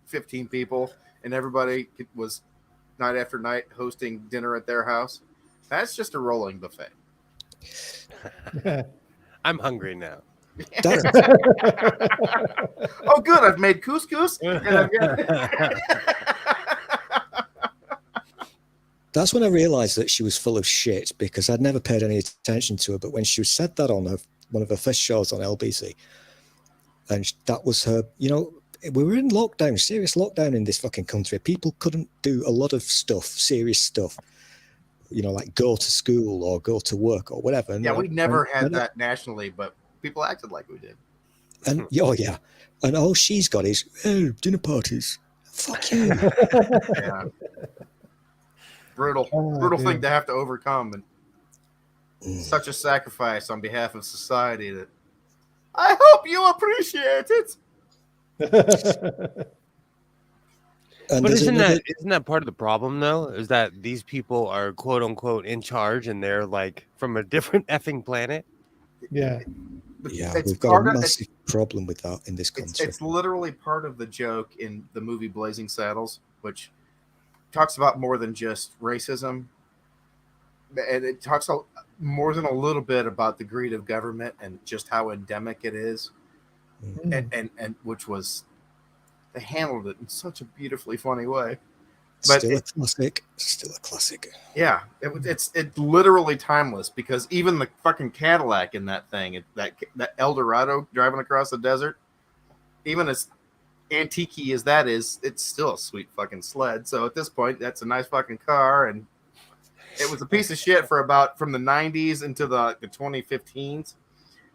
15 people and everybody was night after night hosting dinner at their house, that's just a rolling buffet. I'm hungry now. Oh, good! I've made couscous. That's when I realized that she was full of shit, because I'd never paid any attention to her. But when she said that on one of her first shows on LBC, and that was her, we were in lockdown, serious lockdown in this fucking country. People couldn't do a lot of stuff, serious stuff, like go to school or go to work or whatever. Yeah, we never had that nationally, but people acted like we did. And yeah, and all she's got is dinner parties. Fuck you. Yeah. Brutal thing to have to overcome, and such a sacrifice on behalf of society that I hope you appreciate it. And But there's isn't another. that part of the problem though? Is that these people are quote unquote in charge and they're like from a different effing planet? Yeah. Yeah, It's we've got a part of massive problem with that in this country. it's literally part of the joke in the movie Blazing Saddles, which talks about more than just racism, and it talks more than a little bit about the greed of government and just how endemic it is, and which was they handled it in such a beautifully funny way. But Still a classic. Still a classic. yeah, it's literally timeless because even the fucking Cadillac in that thing, that El Dorado driving across the desert, even as antique as that is, it's still a sweet fucking sled. So at this point, that's a nice fucking car, and it was a piece of shit for about from the 90s into the 2015s,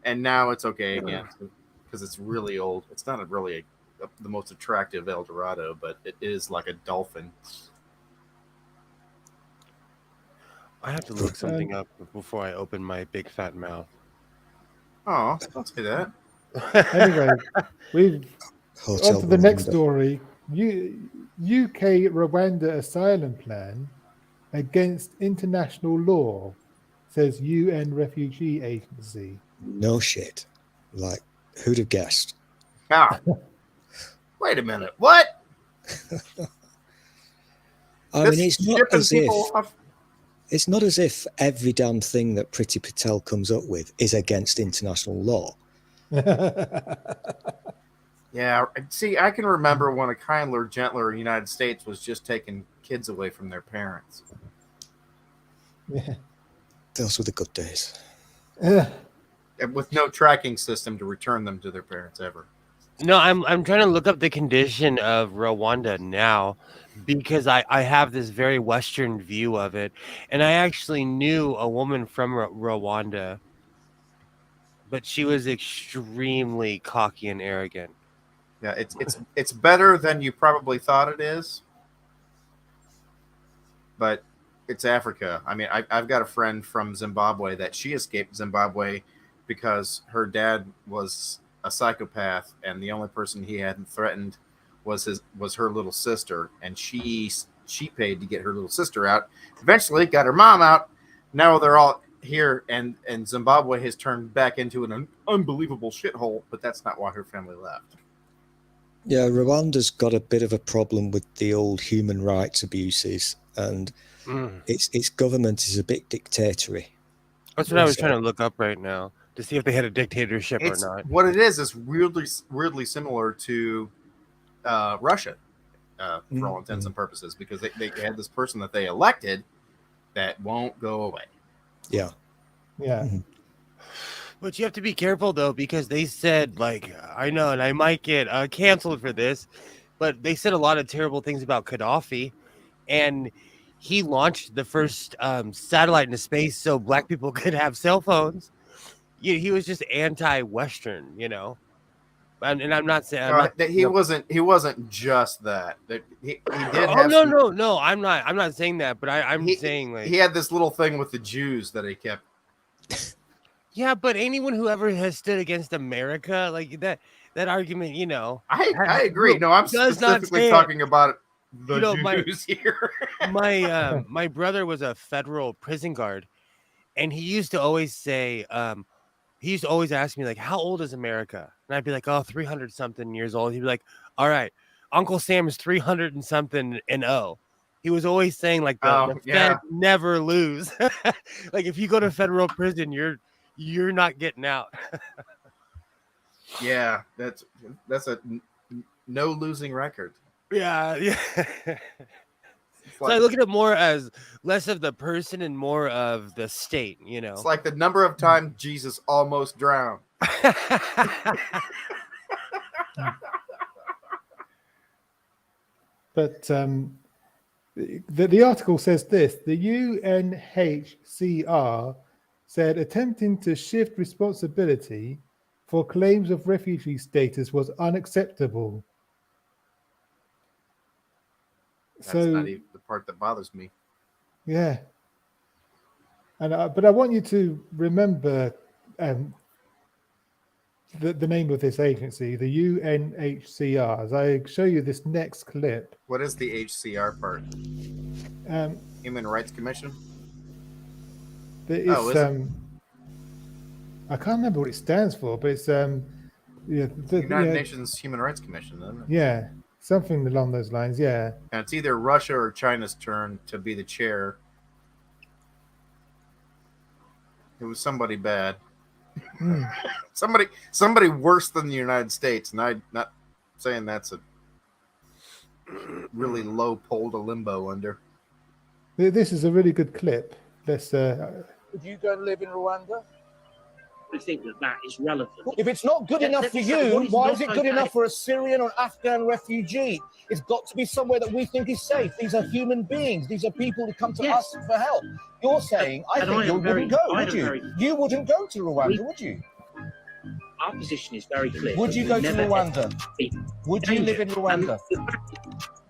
and now it's okay again because it's really old. It's not the most attractive El Dorado, but it is like a dolphin. I have to look something up before I open my big fat mouth. Oh, don't say that. Anyway, we've Hotel on to the next Rwanda. story. UK Rwanda asylum plan against international law, says UN Refugee Agency. No shit. Like, who'd have guessed? Ah, wait a minute. What? I mean, it's not shipping as if people off. it's not as if every damn thing that Priti Patel comes up with is against international law. Yeah, see, I can remember when a kinder, gentler United States was just taking kids away from their parents. Yeah. Those were the good days. And with no tracking system to return them to their parents ever. No, I'm trying to look up the condition of Rwanda now because I have this very Western view of it, and I actually knew a woman from Rwanda, but she was extremely cocky and arrogant. Yeah, it's better than you probably thought it is, but it's Africa. I mean, I've got a friend from Zimbabwe that she escaped Zimbabwe because her dad was a psychopath, and the only person he hadn't threatened was her little sister, and she paid to get her little sister out. Eventually, got her mom out. Now they're all here, and Zimbabwe has turned back into an unbelievable shithole. But that's not why her family left. Yeah, Rwanda's got a bit of a problem with the old human rights abuses, and its government is a bit dictatorial. That's what I was trying to look up right now to see if they had a dictatorship or not. What it is weirdly similar to Russia, for all intents and purposes, because they had this person that they elected that won't go away. Yeah. Yeah. Mm-hmm. But you have to be careful, though, because they said, like, I know, and I might get canceled for this, but they said a lot of terrible things about Gaddafi, and he launched the first satellite into space so black people could have cell phones. He was just anti-Western, you know. And I'm not saying he wasn't just that. He did oh have no, I'm not saying that, but I'm saying like he had this little thing with the Jews that he kept. Yeah, but anyone who ever has stood against America, like that argument, you know. I agree. No, I'm specifically talking about the Jews here. My brother was a federal prison guard, and he used to always say, he used to always ask me, like, how old is America? And I'd be like, 300 something years old. He'd be like, all right, Uncle Sam is 300 and something and He was always saying, like, the Fed never lose. Like, if you go to federal prison, you're not getting out. Yeah, that's a no losing record. Yeah. So I look at it more as less of the person and more of the state, you know. It's like the number of times Jesus almost drowned. But the article says this: the UNHCR said attempting to shift responsibility for claims of refugee status was unacceptable. That's not even the part that bothers me. Yeah. And but I want you to remember the name of this agency, the UNHCR. As I show you this next clip, What is the HCR part? Human Rights Commission? it's is it? I can't remember what it stands for, but it's United Nations Human Rights Commission, isn't it? Yeah, something along those lines. Yeah. And it's either Russia or China's turn to be the chair. It was somebody bad. somebody worse than the United States, and I'm not saying that's a really low pole to limbo under. This is a really good clip. Let's. Would you go and live in Rwanda? I think that is relevant. If it's not good enough for you, why is it good enough for a Syrian or Afghan refugee? It's got to be somewhere that we think is safe. These are human beings. These are people who come to us for help. You're saying, I think you wouldn't go, would you? You wouldn't go to Rwanda, would you? Our position is very clear. Would you go to Rwanda? Would you live in Rwanda?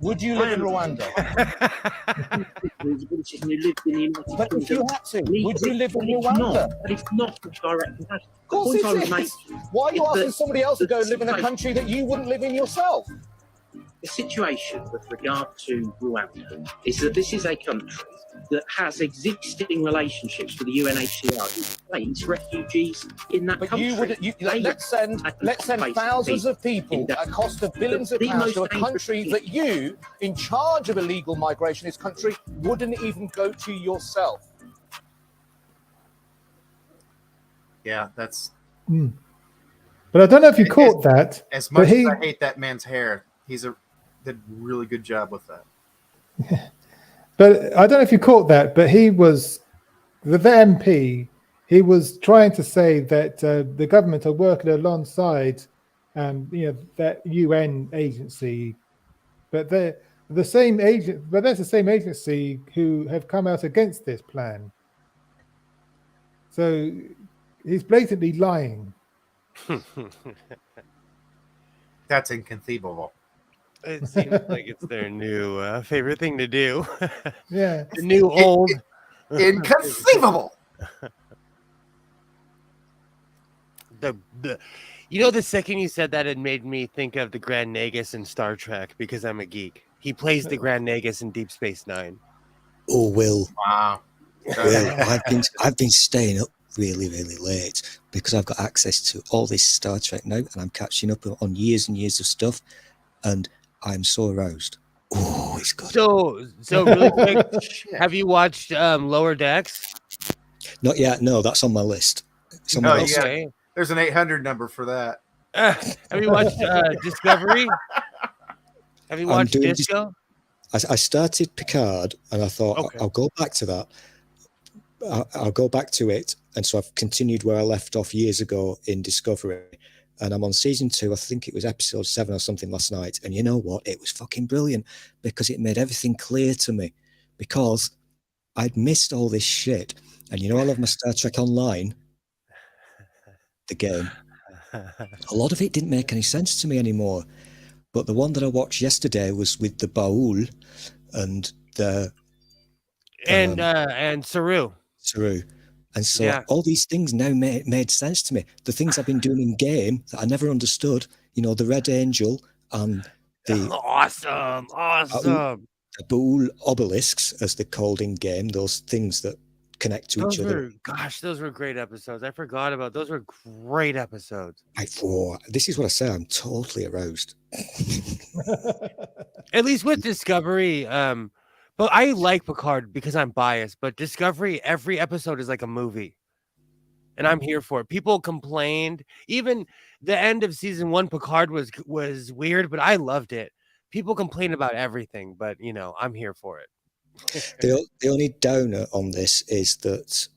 Would you live in Rwanda? But if you had to, would you live in Rwanda? But it's not a direct comparison. Of course it is. Why are you asking somebody else to go live in a country that you wouldn't live in yourself? The situation with regard to Rwanda is that this is a country that has existing relationships with the UNHCR. It places refugees in that country. Let's send thousands of people at a cost of billions of pounds to a country that you, in charge of illegal migration in this country, wouldn't even go to yourself. Yeah, that's. But I don't know if you caught that. As much as I hate that man's hair, did a really good job with that. But I don't know if you caught that, but he was the MP. He was trying to say that the government are working alongside, that UN agency, but they're the same agent. But that's the same agency who have come out against this plan. So he's blatantly lying. That's inconceivable. It seems like it's their new favorite thing to do. Yeah. The new old. Inconceivable. The second you said that, it made me think of the Grand Nagus in Star Trek because I'm a geek. He plays the Grand Nagus in Deep Space Nine. Oh, Will. Wow. Will, I've been staying up really, really late because I've got access to all this Star Trek now, and I'm catching up on years and years of stuff, and I'm so aroused. Oh, it's good. So really quick, have you watched Lower Decks? Not yet. No, that's on my list. There's an 800 number for that. Have you watched Discovery? Have you watched Disco? I started Picard, and I thought I'll go back to that. I'll go back to it, and so I've continued where I left off years ago in Discovery. And I'm on season 2. I think it was episode 7 or something last night. And you know what? It was fucking brilliant because it made everything clear to me because I'd missed all this shit. And you know, I love my Star Trek Online, the game. A lot of it didn't make any sense to me anymore. But the one that I watched yesterday was with the Baul and the... And Saru. And so all these things now made sense to me. The things I've been doing in game that I never understood, the Red Angel and the awesome. The Baul obelisks, as they're called in game, those things that connect to each other. Those were great episodes. I forgot about those. Were great episodes. This is what I say. I'm totally aroused. At least with Discovery. But I like Picard because I'm biased. But Discovery, every episode is like a movie. And I'm here for it. People complained. Even the end of season 1, Picard was weird, but I loved it. People complain about everything, but, I'm here for it. The only downer on this is that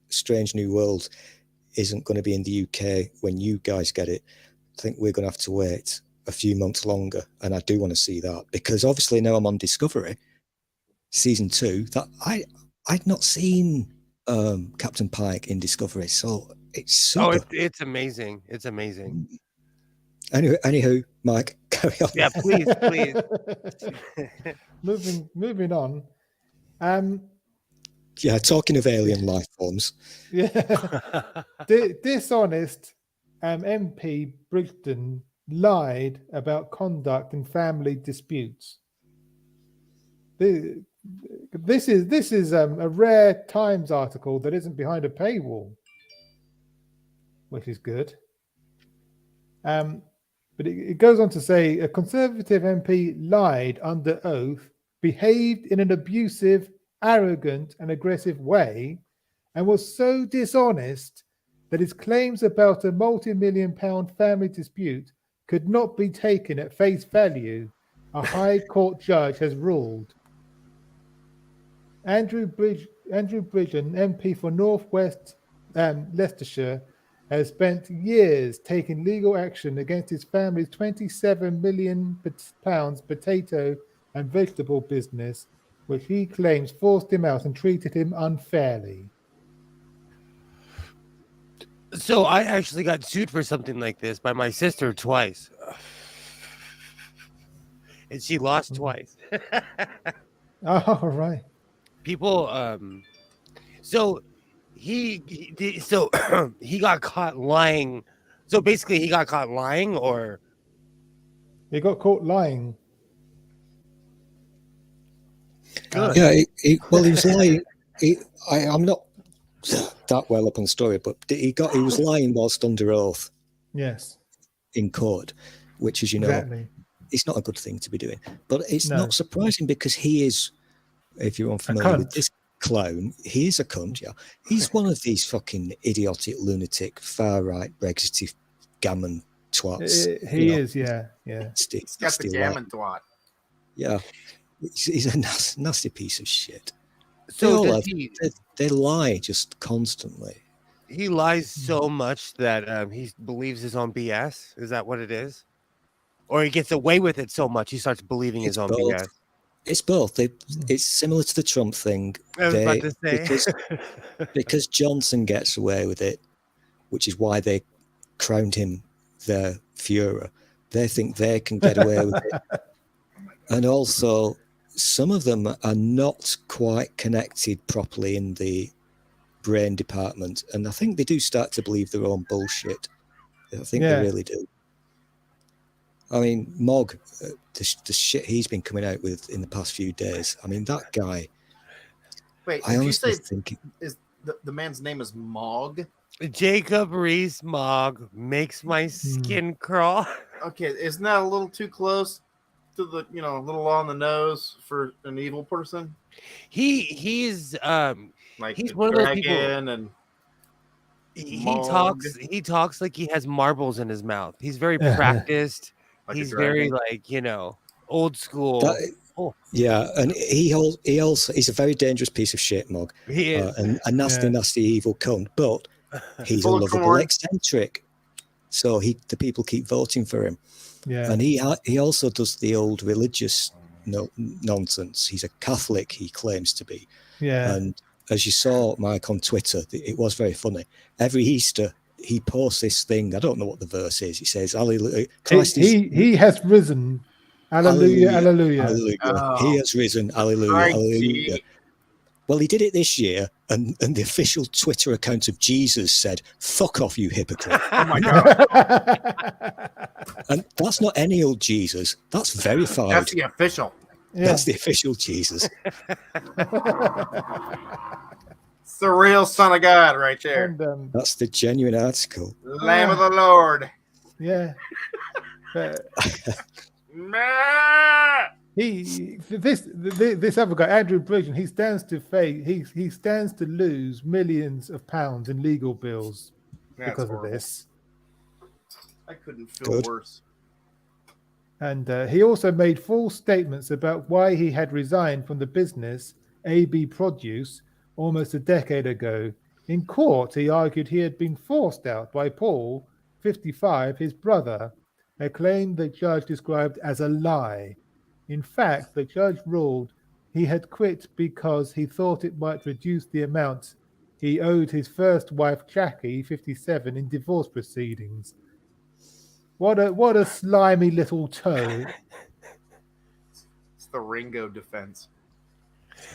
Strange New World isn't going to be in the UK when you guys get it. I think we're going to have to wait a few months longer, and I do want to see that because obviously now I'm on Discovery season 2 that I'd not seen Captain Pike in Discovery, so it's super. It's amazing. It's amazing. Anywho, Mike, carry on. Yeah, please. moving on. Yeah, talking of alien life forms. Yeah. Dishonest MP Bridgeton lied about conduct in family disputes. This is a rare Times article that isn't behind a paywall, which is good. But it goes on to say a Conservative MP lied under oath, behaved in an abusive, arrogant, and aggressive way, and was so dishonest that his claims about a multi-million-pound family dispute could not be taken at face value, a High Court judge has ruled. Andrew Bridgen, MP for North West Leicestershire, has spent years taking legal action against his family's £27 million potato and vegetable business, which he claims forced him out and treated him unfairly. So I actually got sued for something like this by my sister twice. And she lost twice. Oh, right. People, so he got caught lying. So basically he got caught lying, or he got caught lying. Good. Yeah, he was lying. I'm not that well up on the story, but he was lying whilst under oath. Yes. In court, which, as you know, exactly. It's not a good thing to be doing. But it's not surprising because he is, if you're unfamiliar with this clown, he is a cunt, yeah. He's one of these fucking idiotic, lunatic, far-right, Brexity gammon twats. He is, yeah. He's got the gammon twat. Yeah. He's a nasty piece of shit. So they lie just constantly. He lies so much that he believes his own BS. Is that what it is? Or he gets away with it so much he starts believing his own BS? It's both. It's similar to the Trump thing. I was about to say. Because Johnson gets away with it, which is why they crowned him their Führer. They think they can get away with it. And also, some of them are not quite connected properly in the brain department, and I think they do start to believe their own bullshit. I think they really do. I mean, Mog, the shit he's been coming out with in the past few days. I mean, that guy. Wait, I honestly think is the man's name is Mog? Jacob Rees-Mogg makes my skin crawl. Okay, isn't that a little too close to the, a little on the nose for an evil person? He's like he's one of those people, and he talks like he has marbles in his mouth. He's very practiced. Like he's very old school. Yeah, and he's a very dangerous piece of shit, Mog. He is and a nasty evil cunt, but he's a lovable eccentric. So the people keep voting for him. Yeah, and he also does the old religious nonsense. He's a Catholic, he claims to be. Yeah, and as you saw, Mike, on Twitter, it was very funny. Every Easter, he posts this thing. I don't know what the verse is. He says, "Hallelujah! Christ he has risen. Hallelujah! Hallelujah! Hallelujah! Oh. He has risen. Hallelujah! Hallelujah!" Well, he did it this year, and the official Twitter account of Jesus said, "Fuck off, you hypocrite!" Oh my god! And that's not any old Jesus. That's verified. That's the official. Yeah. That's the official Jesus. It's the real Son of God right there. And, that's the genuine article. Lamb of the Lord. Yeah. This other guy, Andrew Bridgen, he stands to lose millions of pounds in legal bills because of this. I couldn't feel worse. And he also made false statements about why he had resigned from the business AB Produce almost a decade ago. In court, he argued he had been forced out by Paul, 55, his brother, a claim the judge described as a lie. In fact, the judge ruled he had quit because he thought it might reduce the amount he owed his first wife, Jackie, 57, in divorce proceedings. What a slimy little toe. It's the Ringo defense.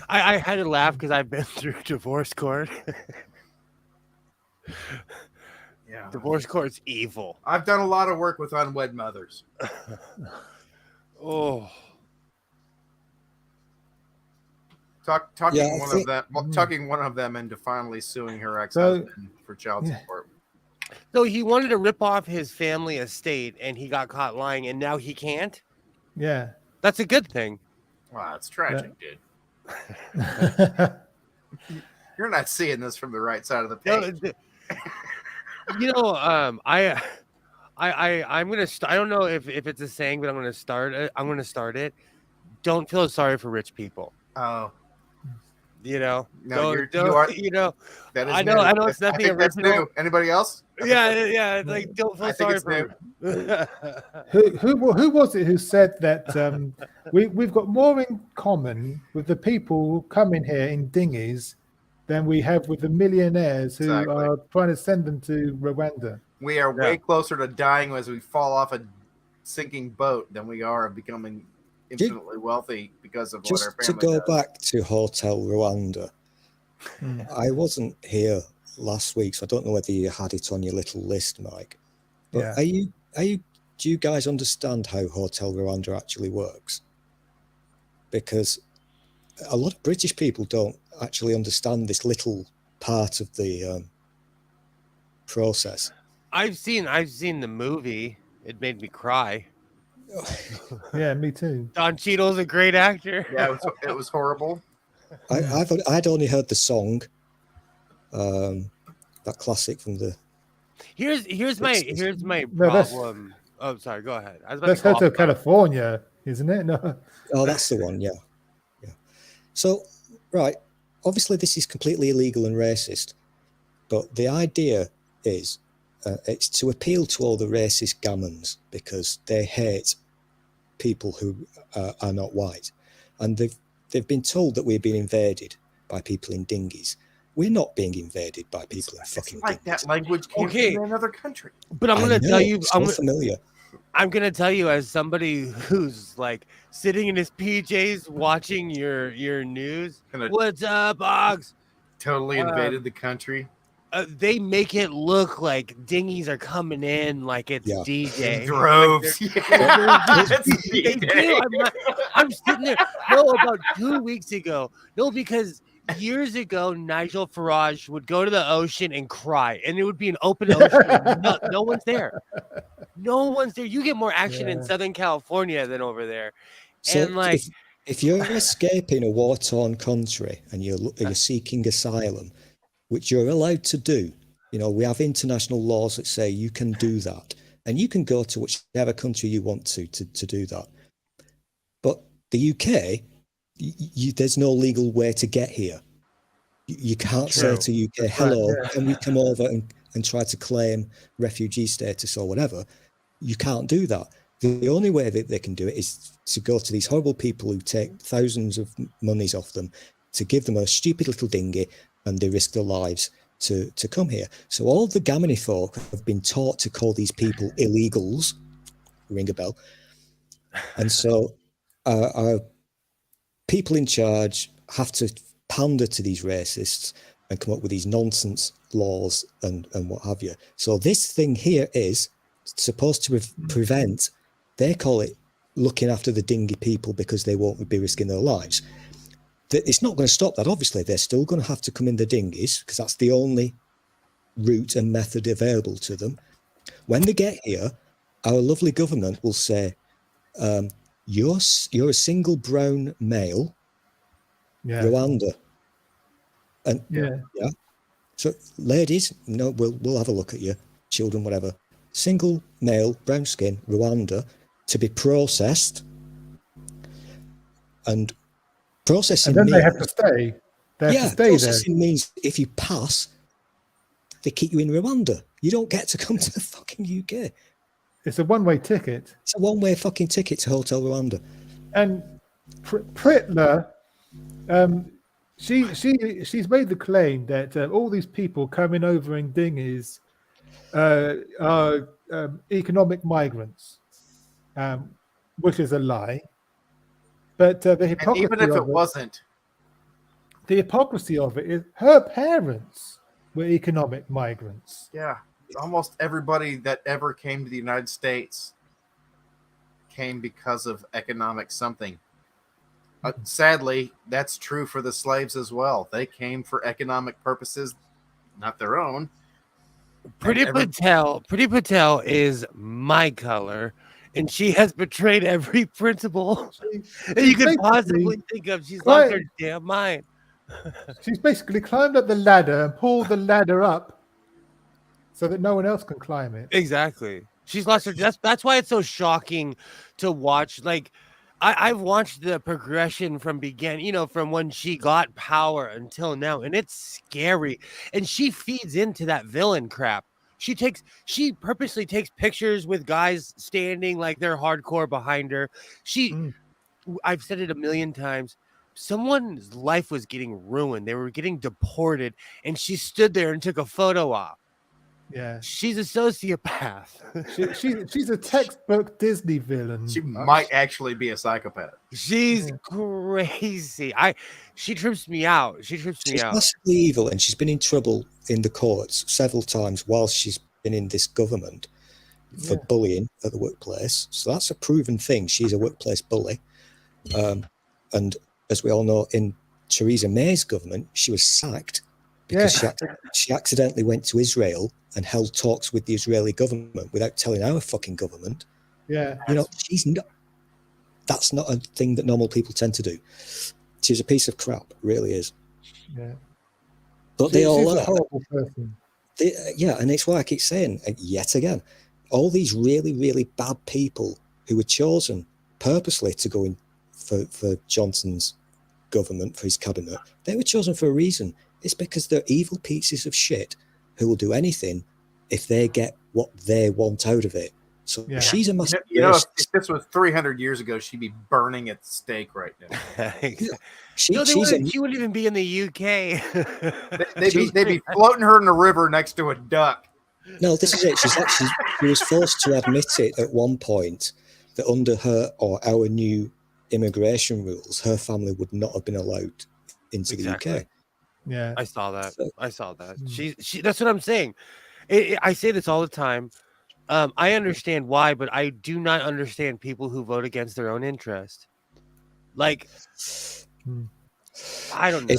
I had to laugh because I've been through divorce court. Yeah. Divorce court's evil. I've done a lot of work with unwed mothers. Oh. Talking one of them into finally suing her ex-husband for child support. So he wanted to rip off his family estate, and he got caught lying, and now he can't. Yeah, that's a good thing. Wow, it's tragic, dude. You're not seeing this from the right side of the page. You know, I'm gonna. I don't know if it's a saying, but I'm gonna start it. Don't feel sorry for rich people. Oh. You know, no, you know. That is I know it's nothing original. That's new. Anybody else? Yeah. Like, don't feel sorry for. Who was it who said that we've got more in common with the people coming here in dinghies than we have with the millionaires who are trying to send them to Rwanda? We are way closer to dying as we fall off a sinking boat than we are becoming infinitely wealthy because of what our family Just to go does. back to Hotel Rwanda, I wasn't here last week, so I don't know whether you had it on your little list, Mike. But do you guys understand how Hotel Rwanda actually works? Because a lot of British people don't actually understand this little part of the process. I've seen the movie. It made me cry. Yeah, me too. Don Cheadle's a great actor. Yeah, it was horrible. I'd only heard the song, that classic from the. Here's my problem. Oh, sorry. Go ahead. That's Hotel California, isn't it? No. Oh, that's the one. Yeah. So, right. Obviously, this is completely illegal and racist, but the idea is it's to appeal to all the racist gammons because they hate people who are not white, and they've been told that we're being invaded by people in dinghies. We're not being invaded by people in fucking like dinghies. that language came from another country. But I'm going to tell you, familiar. I'm going to tell you as somebody who's like sitting in his PJs watching your news. What's up, Boggs? Totally invaded the country. They make it look like dinghies are coming in like it's DJ. Droves. I'm sitting there. No, about 2 weeks ago. No, because years ago, Nigel Farage would go to the ocean and cry, and it would be an open ocean. No one's there. No one's there. You get more action in Southern California than over there. So and like, if you're escaping a war-torn country and you're seeking asylum, which you're allowed to do, we have international laws that say you can do that, and you can go to whichever country you want to do that. But the UK, there's no legal way to get here. You can't say to UK, hello, can we come over and try to claim refugee status or whatever? You can't do that. The only way that they can do it is to go to these horrible people who take thousands of monies off them, to give them a stupid little dinghy, and they risk their lives to come here. So all the Gamini folk have been taught to call these people illegals, ring a bell. And so our people in charge have to pander to these racists and come up with these nonsense laws and what have you. So this thing here is supposed to prevent, they call it looking after the dinghy people because they won't be risking their lives. It's not going to stop that. Obviously, they're still going to have to come in the dinghies because that's the only route and method available to them. When they get here, our lovely government will say, you're a single brown male, Rwanda. And so ladies, we'll have a look at you, children, whatever. Single male, brown skin, Rwanda, to be processed. And processing and then means, they have to stay. They have to stay processing there. means if you pass, they keep you in Rwanda. You don't get to come to the fucking UK. It's a one-way ticket. It's a one-way fucking ticket to Hotel Rwanda. And Pritler, she's made the claim that all these people coming over in dinghies are economic migrants, which is a lie. But the hypocrisy and even if it wasn't, the hypocrisy of it is her parents were economic migrants. Yeah, almost everybody that ever came to the United States came because of economic something. Sadly, that's true for the slaves as well. They came for economic purposes, not their own. Pretty Patel is my color, and she has betrayed every principle that you could possibly think of. She's lost her damn mind. She's basically climbed up the ladder and pulled the ladder up so that no one else can climb it. Exactly. She's lost her. That's why it's so shocking to watch. Like, I've watched the progression from from when she got power until now, and it's scary. And she feeds into that villain crap. She purposely takes pictures with guys standing like they're hardcore behind her. I've said it a million times. Someone's life was getting ruined. They were getting deported, and she stood there and took a photo op. Yeah, she's a sociopath. She's a textbook Disney villain. She might actually be a psychopath. She's crazy. She trips me out. She's massively evil, and she's been in trouble in the courts several times while she's been in this government for bullying at the workplace. So that's a proven thing. She's a workplace bully. And as we all know, in Theresa May's government, she was sacked because she accidentally went to Israel and held talks with the Israeli government without telling our fucking government. Yeah. She's not. That's not a thing that normal people tend to do. She's a piece of crap, really is. Yeah. But they all she's are. A horrible person. And it's why I keep saying, yet again, all these really, really bad people who were chosen purposely to go in for Johnson's government, for his cabinet, they were chosen for a reason. It's because they're evil pieces of shit who will do anything if they get what they want out of it. So she's a massive. If this was 300 years ago, she'd be burning at the stake right now. She wouldn't even be in the UK. they'd be floating her in the river next to a duck. No, this is it. She was forced to admit it at one point that under her or our new immigration rules, her family would not have been allowed into the UK. Yeah, I saw that. She. That's what I'm saying. I say this all the time. I understand why, but I do not understand people who vote against their own interest. Like, I don't know.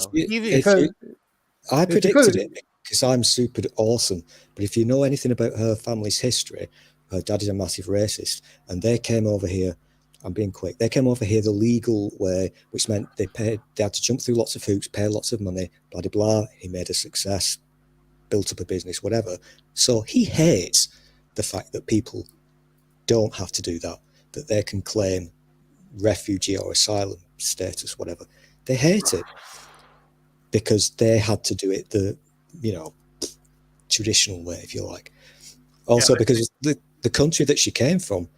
I predicted it because I'm super awesome. But if you know anything about her family's history, her dad is a massive racist, and they came over here. I'm being quick. They came over here the legal way, which meant they had to jump through lots of hoops, pay lots of money, blah, blah, blah. He made a success, built up a business, whatever. So he hates the fact that people don't have to do that they can claim refugee or asylum status, whatever. They hate it because they had to do it the, traditional way, if you like. Also, because the country that she came from,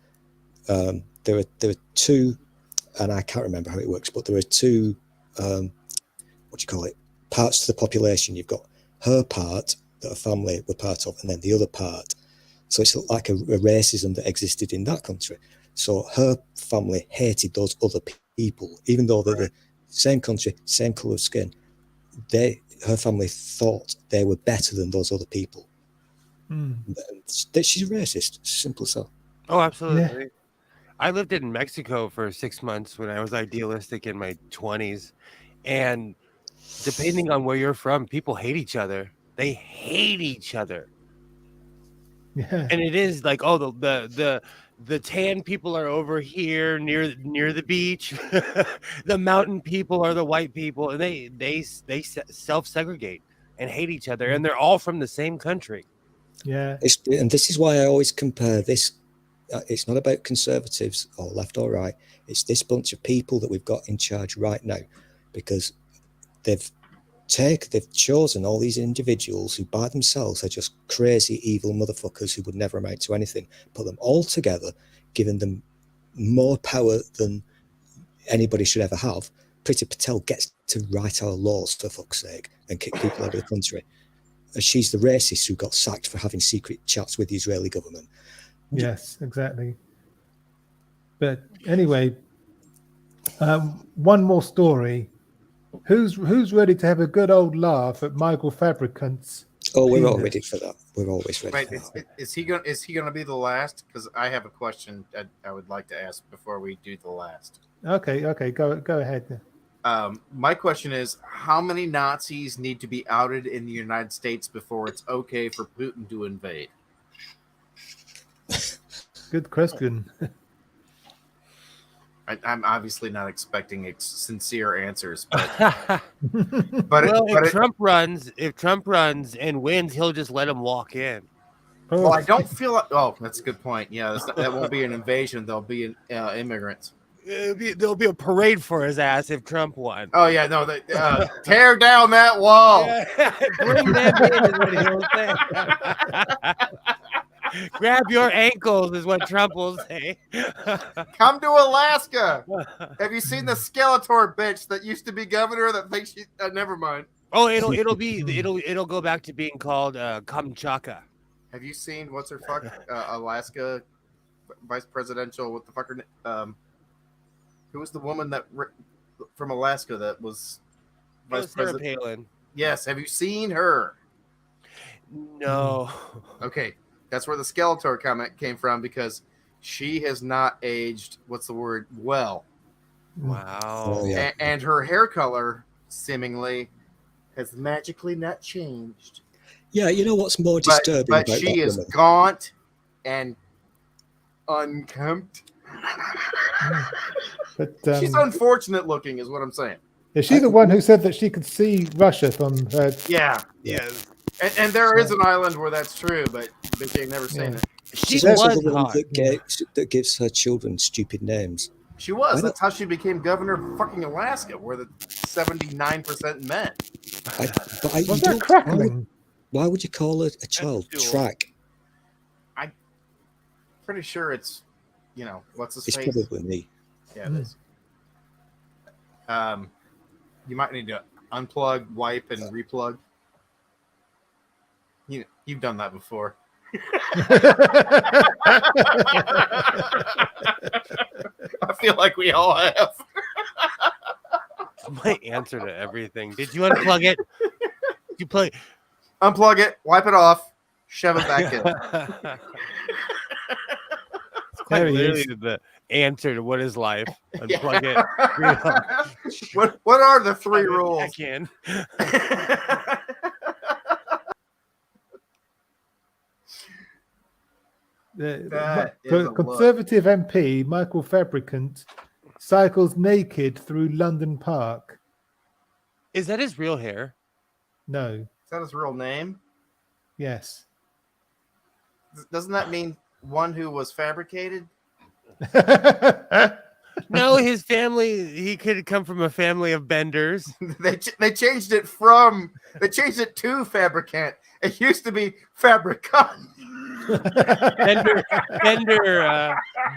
there are two, and I can't remember how it works, but there are two, parts to the population. You've got her part that her family were part of, and then the other part. So it's like a racism that existed in that country. So her family hated those other people, even though they're the same country, same colour of skin. Her family thought they were better than those other people. She's a racist. Simple as that. Oh, absolutely. Yeah. I lived in Mexico for 6 months when I was idealistic in my 20s. And depending on where you're from, people hate each other. They hate each other. Yeah. And it is like, the tan people are over here near the beach. The mountain people are the white people, and they self-segregate and hate each other, and they're all from the same country. Yeah. And this is why I always compare this. It's not about conservatives or left or right. It's this bunch of people that we've got in charge right now, because they've chosen all these individuals who by themselves are just crazy, evil motherfuckers who would never amount to anything, put them all together, giving them more power than anybody should ever have. Priti Patel gets to write our laws, for fuck's sake, and kick people out of the country. And she's the racist who got sacked for having secret chats with the Israeli government. Yes, exactly. But anyway, one more story Who's ready to have a good old laugh at Michael Fabricant's? Oh, we're all penis? ready for that. We're always ready Wait, for that. is he gonna be the last? Because I have a question I would like to ask before we do the last. Okay, go ahead. My question is, how many Nazis need to be outed in the United States before it's okay for Putin to invade? Good question. I'm obviously not expecting sincere answers, but if Trump runs and wins, he'll just let him walk in. Well, I don't feel like. Oh, that's a good point. Yeah, that won't be an invasion. There'll be immigrants. There'll be a parade for his ass if Trump won. Oh yeah, no, tear down that wall. Yeah. Bring them in is what he'll say. Grab your ankles is what Trump will say. Come to Alaska. Have you seen the Skeletor bitch that used to be governor that thinks she? Never mind. Oh, it'll go back to being called Kamchatka. Have you seen what's her fuck Alaska vice presidential? What the fucker? Who was the woman that from Alaska that was vice president? Sarah Palin. Yes. Have you seen her? No. Okay, that's where the Skeletor comment came from because she has not aged. What's the word? Well. Wow. Oh, yeah. And her hair color seemingly has magically not changed. Yeah, you know what's more disturbing but about she that is woman? gaunt and unkempt. But She's unfortunate looking, is what I'm saying. is she the one who said that she could see Russia from her? Yeah. Yes. And there is an island where that's true, but they've never seen it. She's She also was the one hot. that gives her children stupid names. She was. Why That's how she became governor of fucking Alaska, where the 79% men. Was that crackling? Why would you call a child That's Track? Pretty sure it's, what's his It's face? probably me. Yeah, it is. You might need to unplug, wipe, and replug. You've done that before. I feel like we all have. My answer to everything. Did you unplug it? Did you play? Unplug it, wipe it off, shove it back in. It's quite literally the answer to what is life. Unplug it. What are the three rules? Back in. That is a Conservative MP Michael Fabricant cycles naked through London Park. Is that his real hair? No. Is that his real name? Yes. Doesn't that mean one who was fabricated? No, his family. He could come from a family of benders. They changed it to fabricant. It used to be fabricant.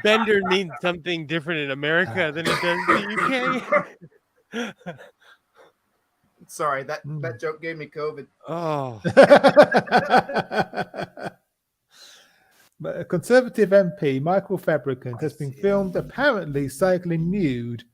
Bender means something different in America than it does in the UK. Sorry, that joke gave me COVID. Oh. But a Conservative MP, Michael Fabricant, has been filmed apparently cycling nude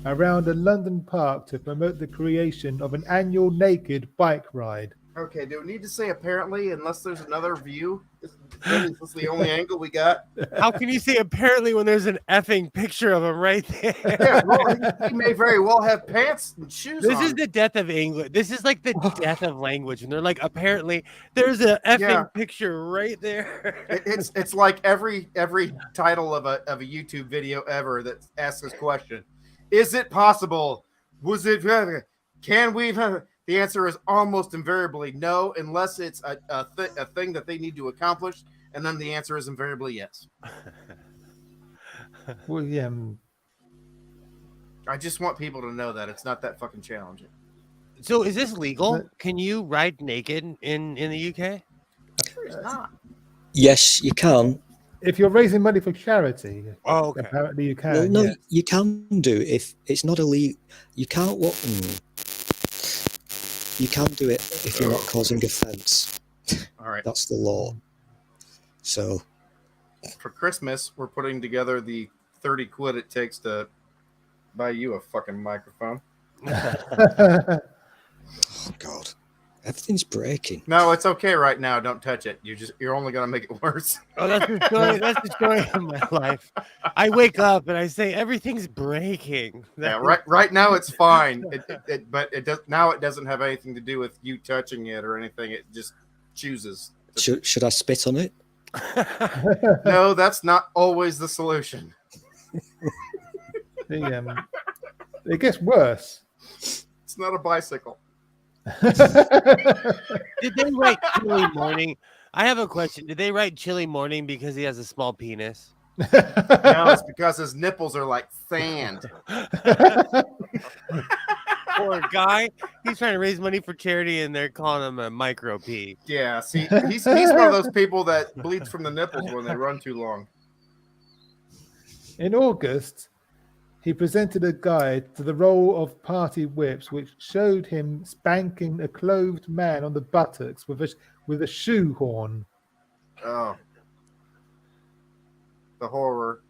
around a London park to promote the creation of an annual naked bike ride. Okay, do we need to say apparently unless there's another view? Is this the only angle we got? How can you say apparently when there's an effing picture of him right there? Yeah, well, he may very well have pants and shoes This on. is the death of English. This is like the death of language. And they're like, apparently there's an effing picture right there. It's like every title of a YouTube video ever that asks this question. Is it possible? Was it? Can we? The answer is almost invariably no, unless it's a thing that they need to accomplish, and then the answer is invariably yes. Well, yeah. I just want people to know that it's not that fucking challenging. So is this legal? Can you ride naked in the UK? I'm sure it's not. Yes, you can. If you're raising money for charity, okay. Apparently you can. Well, no, yes. you can do if it's not illegal. You can't. You can do it if you're not causing offence. All right. That's the law. So, for Christmas, we're putting together the 30 quid it takes to buy you a fucking microphone. Oh God, everything's breaking. No, it's okay right now. Don't touch it. You're only gonna make it worse. Oh, that's the story. That's the story of my life. I wake up and I say everything's breaking. Yeah, right now it's fine. But it does now. It doesn't have anything to do with you touching it or anything. It just chooses. Should I spit on it? No, that's not always the solution. It gets worse. It's not a bicycle. Did they write Chili Morning? I have a question. Did they write Chili Morning because he has a small penis? No, it's because his nipples are like sand. Poor guy. He's trying to raise money for charity, and they're calling him a micro P. Yeah, see, he's one of those people that bleeds from the nipples when they run too long. In August, he presented a guide to the role of party whips, which showed him spanking a clothed man on the buttocks with a shoe horn. Oh, the horror!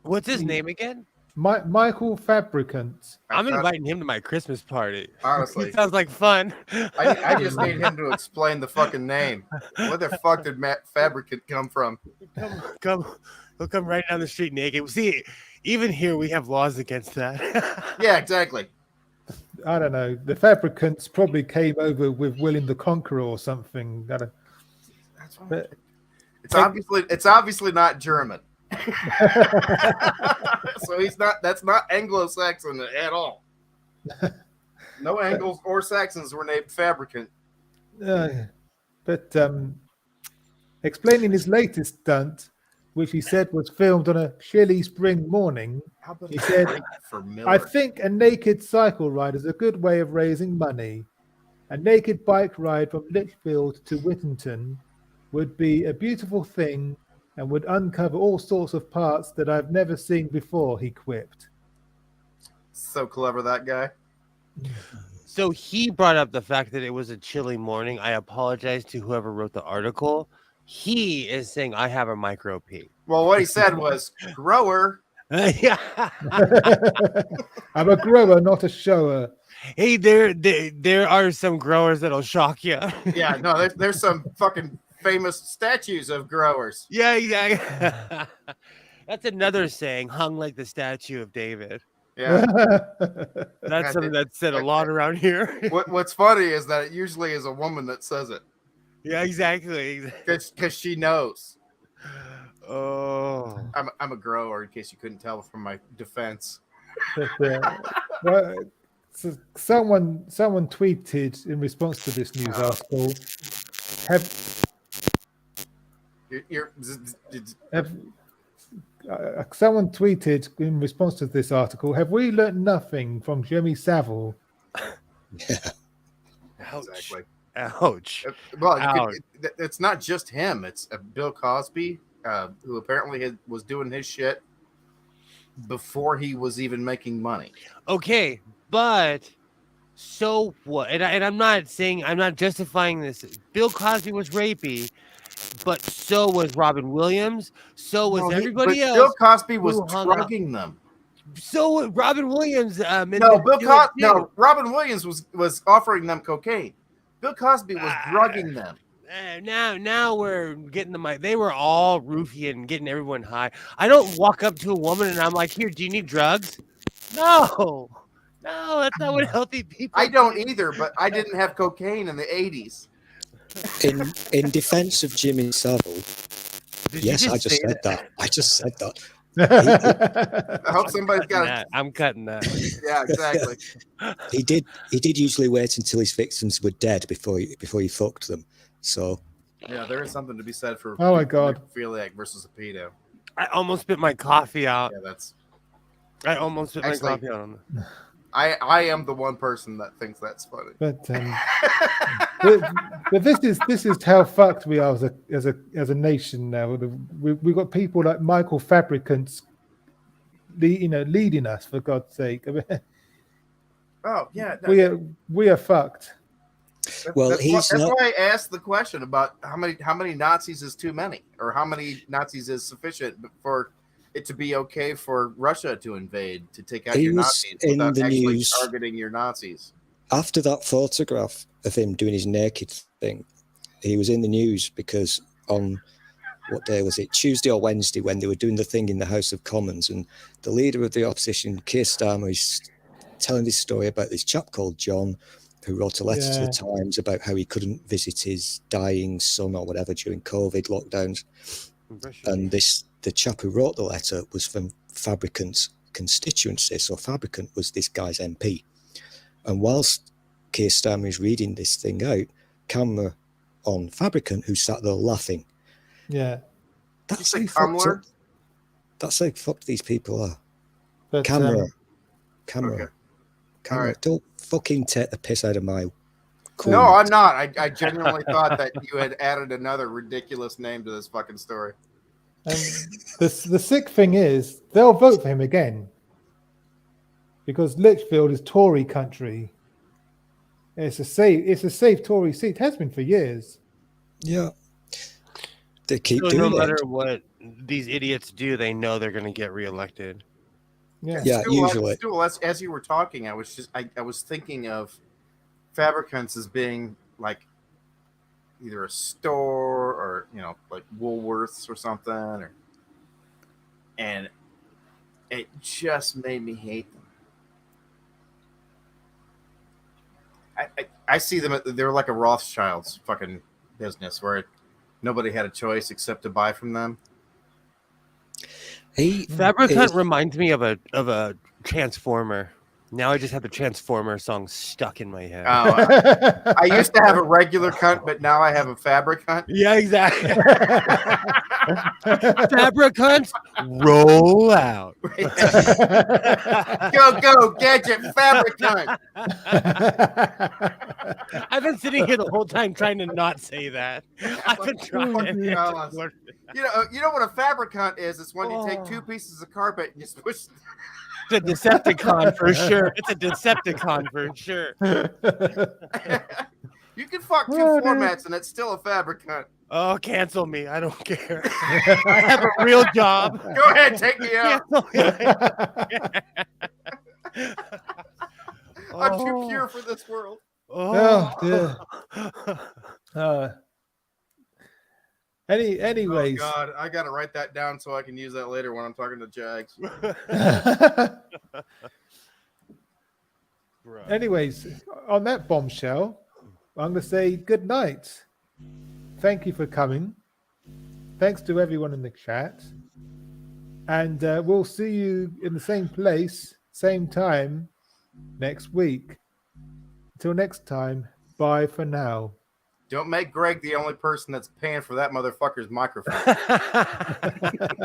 What's his name again? Michael Fabricant. I'm inviting him to my Christmas party. Honestly, it sounds like fun. I just need him to explain the fucking name. Where the fuck did Matt Fabricant come from? He'll come right down the street naked. See, even here we have laws against that. Yeah, exactly. I don't know. The Fabricants probably came over with William the Conqueror or something. That's right. It's obviously not German. So that's not Anglo-Saxon at all. No Angles or Saxons were named Fabricant. But explaining his latest stunt, which he said was filmed on a chilly spring morning, he said, I think a naked cycle ride is a good way of raising money. A naked bike ride from Litchfield to Whittington would be a beautiful thing and would uncover all sorts of parts that I've never seen before, he quipped. So clever, that guy. So he brought up the fact that it was a chilly morning. I apologize to whoever wrote the article. He is saying I have a micro P. Well, what he said was grower. Yeah. I'm a grower, not a shower. Hey, there are some growers that'll shock you. Yeah, no, there's some fucking famous statues of growers. Yeah. That's another saying, hung like the statue of David. Yeah. That's something that's said a lot around here. What's funny is that it usually is a woman that says it. Yeah, exactly. Because she knows. Oh. I'm a grower, in case you couldn't tell from my defense. So someone tweeted in response to this news article, someone tweeted in response to this article, have we learned nothing from Jimmy Savile? Yeah. Ouch. Exactly. Ouch. Well, it's not just him. It's Bill Cosby, who apparently was doing his shit before he was even making money. Okay, but so what? And I'm not justifying this. Bill Cosby was rapey, but so was Robin Williams. So was everybody else. Bill Cosby was drugging them. So Robin Williams. No, Robin Williams was offering them cocaine. Bill Cosby was drugging them. Now we're getting the mic. They were all roofie and getting everyone high. I don't walk up to a woman and I'm like, "Here, do you need drugs?" No, that's not what healthy people. I don't either, but I didn't have cocaine in the 80s. In defense of Jimmy Savile, yes, I just said that. I just said that. I hope somebody's got it. I'm cutting that. Yeah, exactly. He did usually wait until his victims were dead before he fucked them. So yeah, there is something to be said for oh my god, necrophiliac versus a pedo. I almost spit my coffee out. Yeah, I almost spit my coffee out on them. I am the one person that thinks that's funny. But this is how fucked we are as a nation now. We've got people like Michael Fabricant, leading us, for God's sake. I mean, oh yeah, no, we are fucked. Well, that's why I asked the question about how many Nazis is too many, or how many Nazis is sufficient for it to be okay for Russia to invade, to take out He your was Nazis in without the actually news. targeting your Nazis. After that photograph of him doing his naked thing, he was in the news because on what day was it? Tuesday or Wednesday, when they were doing the thing in the House of Commons, and the leader of the opposition, Keir Starmer, is telling this story about this chap called John, who wrote a letter to the Times about how he couldn't visit his dying son or whatever during COVID lockdowns. And the chap who wrote the letter was from Fabricant's constituency. So Fabricant was this guy's MP. And whilst Keir Starmer is reading this thing out, camera on Fabricant, who sat there laughing. Yeah. That's how fucked these people are. But, camera. Okay. Right. Don't fucking take the piss out of my queen. No, I'm not. I genuinely thought that you had added another ridiculous name to this fucking story. And the sick thing is, they'll vote for him again because Lichfield is Tory country. It's a safe Tory seat. It has been for years. Yeah. They keep So doing no matter it. what these idiots do, they know they're going to get reelected. Yeah, usually. As you were talking, I was thinking of Fabricants as being like either a store or like Woolworths or something, and it just made me hate them. I see them. They're like a Rothschild's fucking business where nobody had a choice except to buy from them. Fabricant reminds me of a Transformer. Now I just have the Transformer song stuck in my head. I used to have a regular cunt, but now I have a Fabricant. Yeah, exactly. Fabricant, roll out. Go, gadget, Fabricant. I've been sitting here the whole time trying to not say that. I've been trying. You know what a Fabricant is? It's when you take two pieces of carpet and you push. It's a Decepticon for sure. It's a Decepticon for sure. You can fuck two formats and it's still a Fabricant. Oh, cancel me. I don't care. I have a real job. Go ahead, take me out. I'm too pure for this world. Oh, dear. Anyways. Oh God, I gotta write that down so I can use that later when I'm talking to Jags. Anyways, on that bombshell, I'm gonna say good night. Thank you for coming. Thanks to everyone in the chat, and we'll see you in the same place, same time next week. Until next time, bye for now. Don't make Greg the only person that's paying for that motherfucker's microphone.